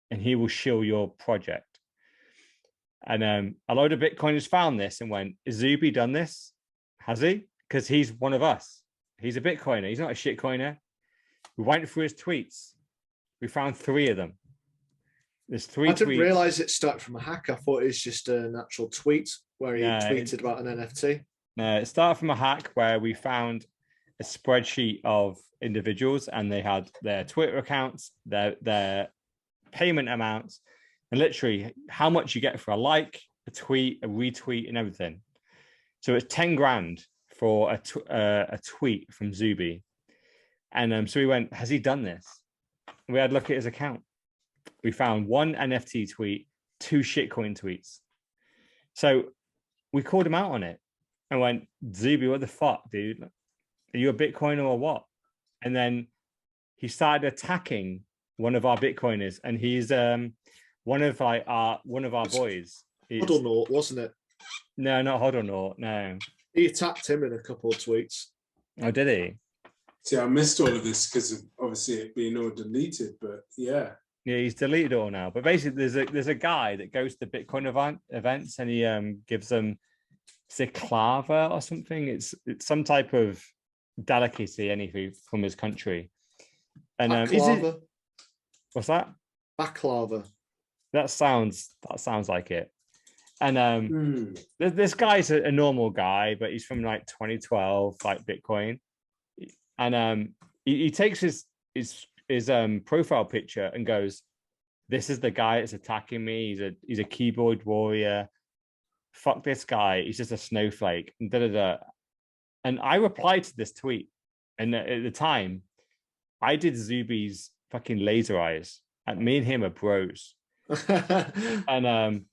and he will shill your project. And a load of Bitcoiners found this and went, has Zuby done this? Has he? Because he's one of us. He's a Bitcoiner. He's not a shitcoiner. We went through his tweets. We found 3 of them. There's 3 tweets. I didn't realize it started from a hack. I thought it was just an actual tweet where he tweeted about an NFT. No, it started from a hack where we found a spreadsheet of individuals, and they had their Twitter accounts, their payment amounts, and literally how much you get for a like, a tweet, a retweet, and everything. So it's 10 grand for a tweet from Zuby. And so we went, has he done this? And we had a look at his account. We found 1 NFT tweet, 2 shitcoin tweets. So we called him out on it and went, Zuby, what the fuck, dude? Are you a Bitcoiner or what? And then he started attacking one of our Bitcoiners, and he's one of our boys. Hodlnaut, wasn't it? No, not Hodlnaut. No, he attacked him in a couple of tweets. Oh, did he? See, I missed all of this because of obviously it being all deleted. But yeah, he's deleted it all now. But basically, there's a guy that goes to Bitcoin events, and he gives them, say, clava or something. It's some type of delicacy, anything from his country. And what's that? Baklava. That sounds like it. And this guy's a normal guy, but he's from like 2012, like Bitcoin. And he takes his profile picture and goes, "This is the guy that's attacking me. He's a keyboard warrior. Fuck this guy. He's just a snowflake." And da da da. And I replied to this tweet, and at the time, I did Zuby's fucking laser eyes. And me and him are bros. And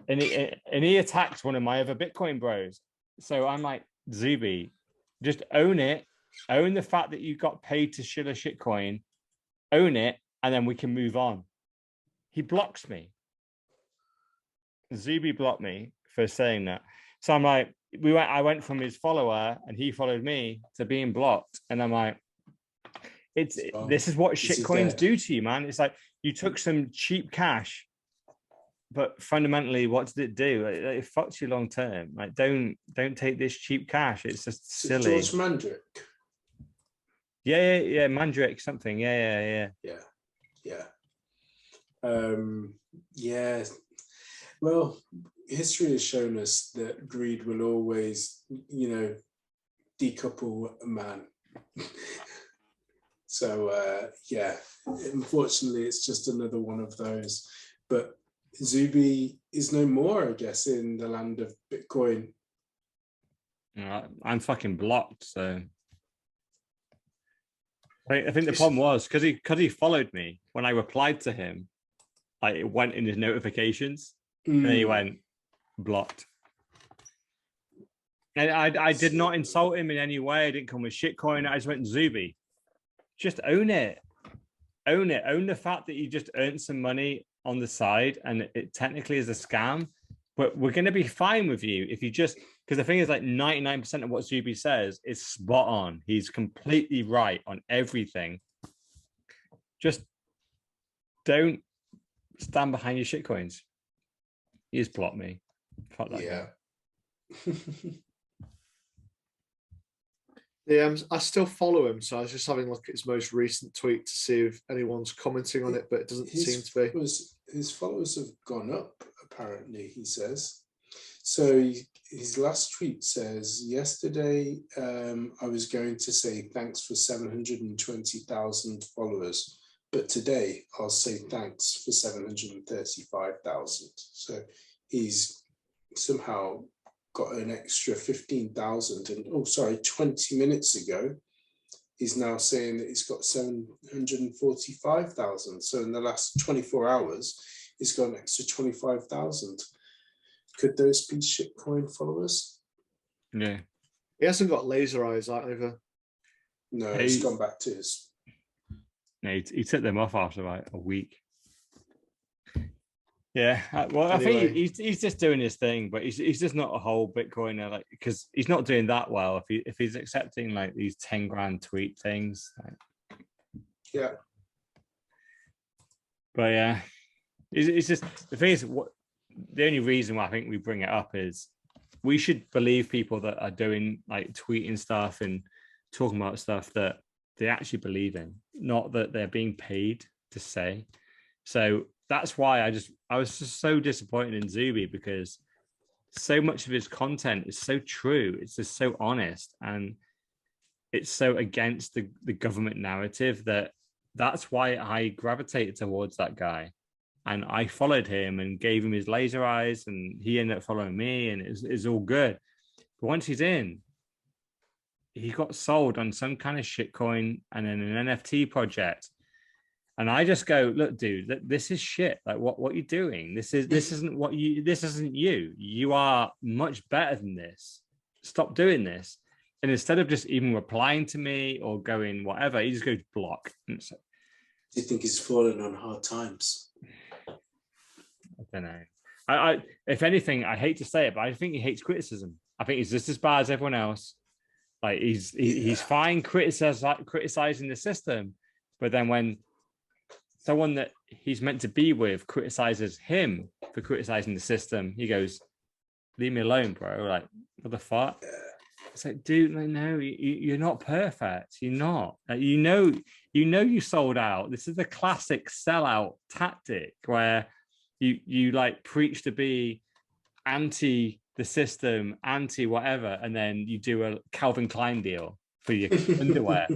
he attacked one of my other Bitcoin bros. So I'm like, Zuby, just own it. Own the fact that you got paid to shill a shitcoin. Own it, and then we can move on. He blocks me. Zuby blocked me for saying that. So I'm like, I went from his follower, and he followed me, to being blocked. And I'm like, this is what shitcoins do to you, man. It's like you took some cheap cash, but fundamentally, what did it do? It fucks you long term. Like, don't take this cheap cash. It's just silly. George Mandrick. Yeah. Mandrick something. Yeah. Yeah. Well, history has shown us that greed will always, decouple a man. So, unfortunately, it's just another one of those. But Zuby is no more, I guess, in the land of Bitcoin. I'm fucking blocked, so I think the problem was because he followed me when I replied to him, like it went in his notifications, and then he went blocked. And I did not insult him in any way. I didn't come with shitcoin. I just went Zuby. Just own it. Own it. Own the fact that you just earned some money on the side and it technically is a scam. But we're going to be fine with you if you just, because the thing is like 99% of what Zuby says is spot on. He's completely right on everything. Just don't stand behind your shitcoins. He just blocked me. Fuck that guy. Yeah, I still follow him, so I was just having a look at his most recent tweet to see if anyone's commenting on it, but it doesn't seem to be. His followers have gone up, apparently, he says. So his last tweet says, yesterday I was going to say thanks for 720,000 followers, but today I'll say thanks for 735,000. So he's somehow got an extra 15,000 and 20 minutes ago he's now saying that he's got 745,000. So in the last 24 hours he's got an extra 25,000. Could those be shitcoin followers? Yeah, he hasn't got laser eyes either. No, he's gone back to his. No, he took them off after like a week. Yeah, well, anyway. I think he's just doing his thing, but he's just not a whole Bitcoiner, like, because he's not doing that well. If he's accepting like these 10 grand tweet things, like, yeah. But yeah, it's just the thing is what the only reason why I think we bring it up is we should believe people that are doing like tweeting stuff and talking about stuff that they actually believe in, not that they're being paid to say. So that's why I was just so disappointed in Zuby, because so much of his content is so true. It's just so honest, and it's so against the government narrative that's why I gravitated towards that guy. And I followed him and gave him his laser eyes, and he ended up following me, and it's all good. But once he's in, he got sold on some kind of shitcoin and then an NFT project. And I just go, look, dude, this is shit. Like, what you're doing? This isn't you. You are much better than this. Stop doing this. And instead of just even replying to me or going whatever, he just goes block. So, do you think he's fallen on hard times? I don't know. I if anything, I hate to say it, but I think he hates criticism. I think he's just as bad as everyone else. Like he's fine criticizing the system, but then when someone that he's meant to be with criticizes him for criticizing the system, he goes, leave me alone, bro. Like, what the fuck? It's like, dude, like, no, you're not perfect. You're not. Like, you know you sold out. This is the classic sellout tactic where you like preach to be anti the system, anti whatever, and then you do a Calvin Klein deal for your underwear.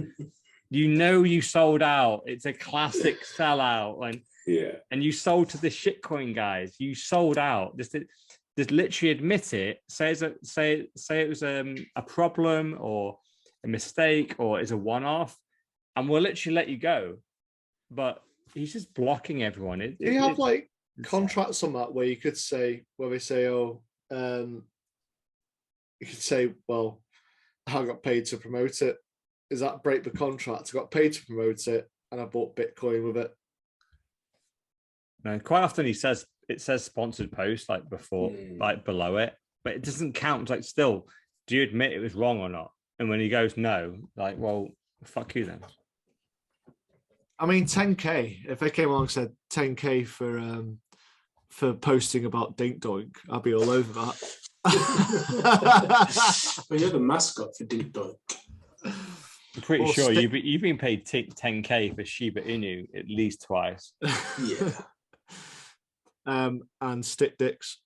You sold out. It's a classic sellout, and you sold to the shitcoin guys. You sold out. Just literally admit it. Say it was a problem or a mistake or it's a one-off, and we'll literally let you go. But he's just blocking everyone. Do you have like contracts on that where you could say where they say, you could say, well, I got paid to promote it. Is that break the contract? I got paid to promote it and I bought Bitcoin with it. No, quite often it says sponsored post like before, like below it, but it doesn't count. Like, still, do you admit it was wrong or not? And when he goes no, like, well, fuck you then. I mean, 10K. If they came along and said 10K for posting about Dink Doink, I'd be all over that. Well, you're the mascot for Dink Doink. I'm pretty sure you've been paid 10K for Shiba Inu at least twice. Yeah. And stick dicks.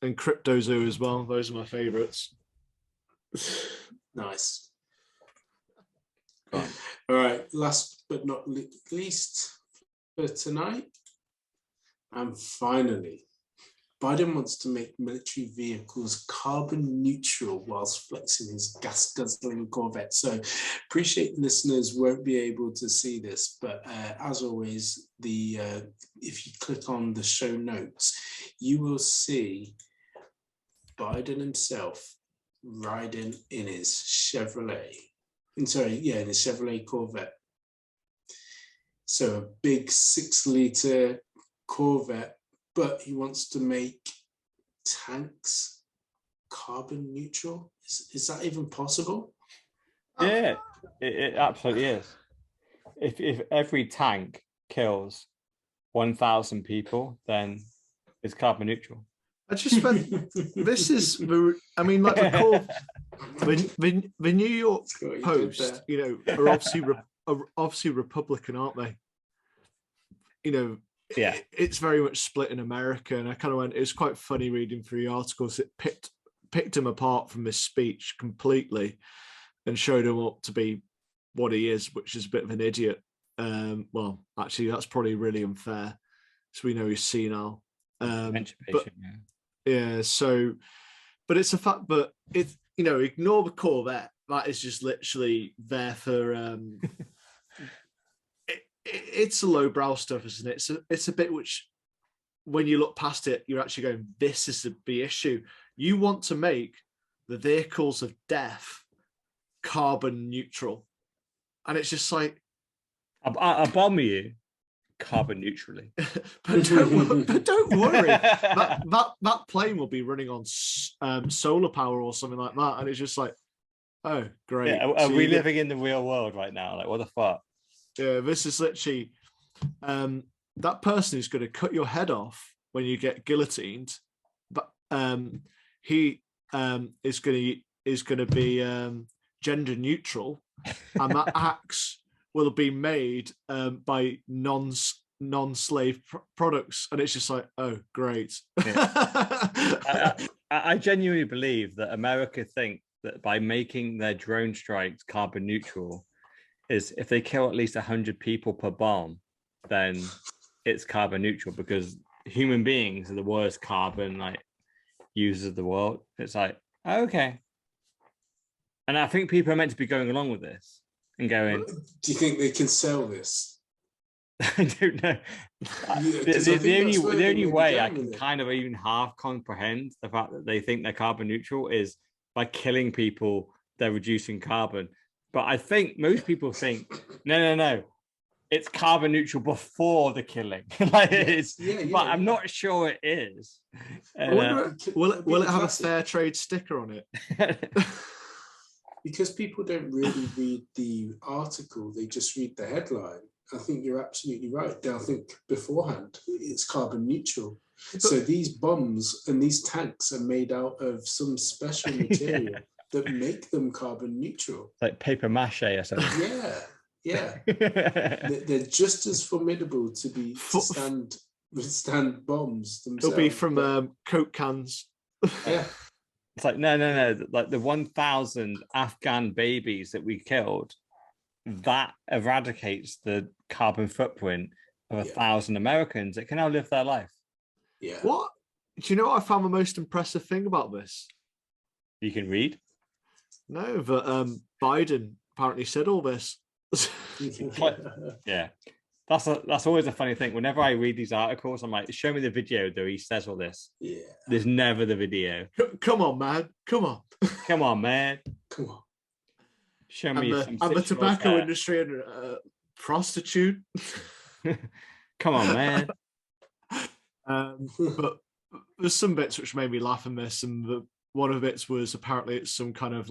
And CryptoZoo as well. Those are my favourites. Nice. All right. Last but not least for tonight. And finally, Biden wants to make military vehicles carbon neutral whilst flexing his gas-guzzling Corvette. So appreciate listeners won't be able to see this, but as always, if you click on the show notes, you will see Biden himself riding in his Chevrolet. In his Chevrolet Corvette. So a big 6-liter Corvette, but he wants to make tanks carbon neutral. Is that even possible? Yeah, it absolutely is. If every tank kills 1,000 people, then it's carbon neutral. I just spent. This is. I mean, like the New York Post, are obviously Republican, aren't they? Yeah, it's very much split in America, and I kind of went. It was quite funny reading through the articles. It picked him apart from his speech completely, and showed him up to be what he is, which is a bit of an idiot. Well, actually, that's probably really unfair, so we know he's senile. Yeah. So, but it's a fact. But it's ignore the Corvette. That is just literally there for. It's a lowbrow stuff, isn't it? It's a bit which, when you look past it, you're actually going, this is the issue. You want to make the vehicles of death carbon neutral. And it's just like... I'll bomb you carbon neutrally. but don't worry. That plane will be running on solar power or something like that. And it's just like, oh, great. Yeah, are we living in the real world right now? Like, what the fuck? Yeah, this is literally that person who's going to cut your head off when you get guillotined, but he is going to be gender neutral, and that axe will be made by non-slave products, and it's just like, oh, great. Yeah. I genuinely believe that America think that by making their drone strikes carbon neutral, is if they kill at least 100 people per bomb, then it's carbon neutral, because human beings are the worst carbon users of the world. It's like, okay. And I think people are meant to be going along with this and going, do you think they can sell this? I don't know. The only way I can kind of even half comprehend the fact that they think they're carbon neutral is by killing people, they're reducing carbon. But I think most people think, no, it's carbon neutral before the killing. But I'm not sure it is. Will it have a fair trade sticker on it? Because people don't really read the article, they just read the headline. I think you're absolutely right. They'll think beforehand it's carbon neutral. So these bombs and these tanks are made out of some special material that make them carbon neutral, like paper mache or something. Yeah. They're just as formidable to withstand bombs themselves. It'll be from Coke cans. Yeah. It's like no. Like the 1,000 Afghan babies that we killed, that eradicates the carbon footprint of 1,000 Americans that can now live their life. Yeah. What? Do you know what I found the most impressive thing about this? You can read. No, but Biden apparently said all this. Yeah, that's always a funny thing. Whenever I read these articles, I'm like, show me the video though he says all this. Yeah, there's never the video. Come on, man. Come on, man. Come on. Show me the tobacco industry and prostitute. Come on, man. But there's some bits which made me laugh in this, and one of the bits was apparently it's some kind of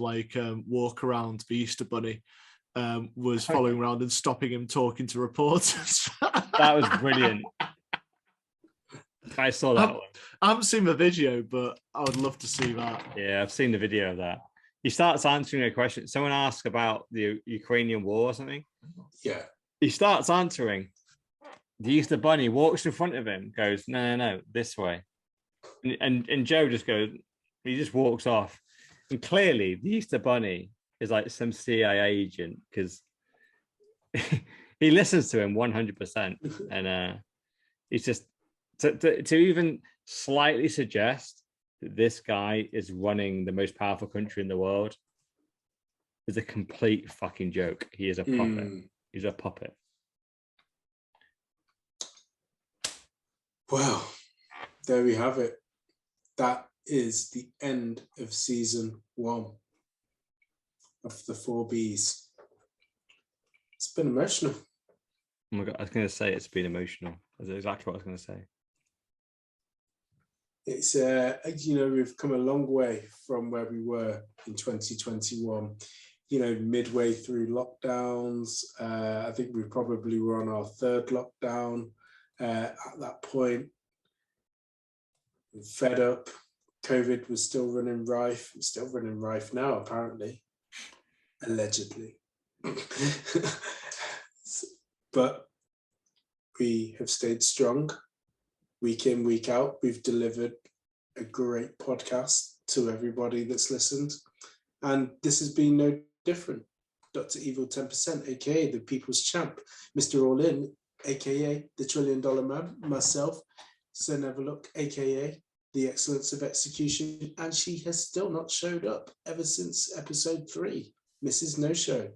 walk around the Easter Bunny was following around and stopping him talking to reporters. That was brilliant. I saw that one. I haven't seen the video, but I would love to see that. Yeah, I've seen the video of that. he starts answering a question. Someone asks about the Ukrainian war or something. Yeah. He starts answering. The Easter Bunny walks in front of him, goes, no, this way. And Joe just goes, he just walks off. And clearly the Easter Bunny is like some CIA agent because he listens to him 100%. And he's just, to even slightly suggest that this guy is running the most powerful country in the world is a complete fucking joke. He is a puppet. He's a puppet. Well, there we have it. That is the end of season 1 of the 4Bs. It's been emotional. Oh my God, I was going to say it's been emotional. That's exactly what I was going to say. It's, we've come a long way from where we were in 2021. Midway through lockdowns, I think we probably were on our 3rd lockdown at that point. Fed up. COVID was still running rife. It's still running rife now, apparently. Allegedly. But we have stayed strong. Week in, week out, we've delivered a great podcast to everybody that's listened. And this has been no different. Dr. Evil 10%, aka the People's Champ, Mr. All In, aka the $1 Trillion Man, myself, Sir Neverlook, aka the Excellence of Execution, and she has still not showed up ever since episode 3, Mrs. No Show.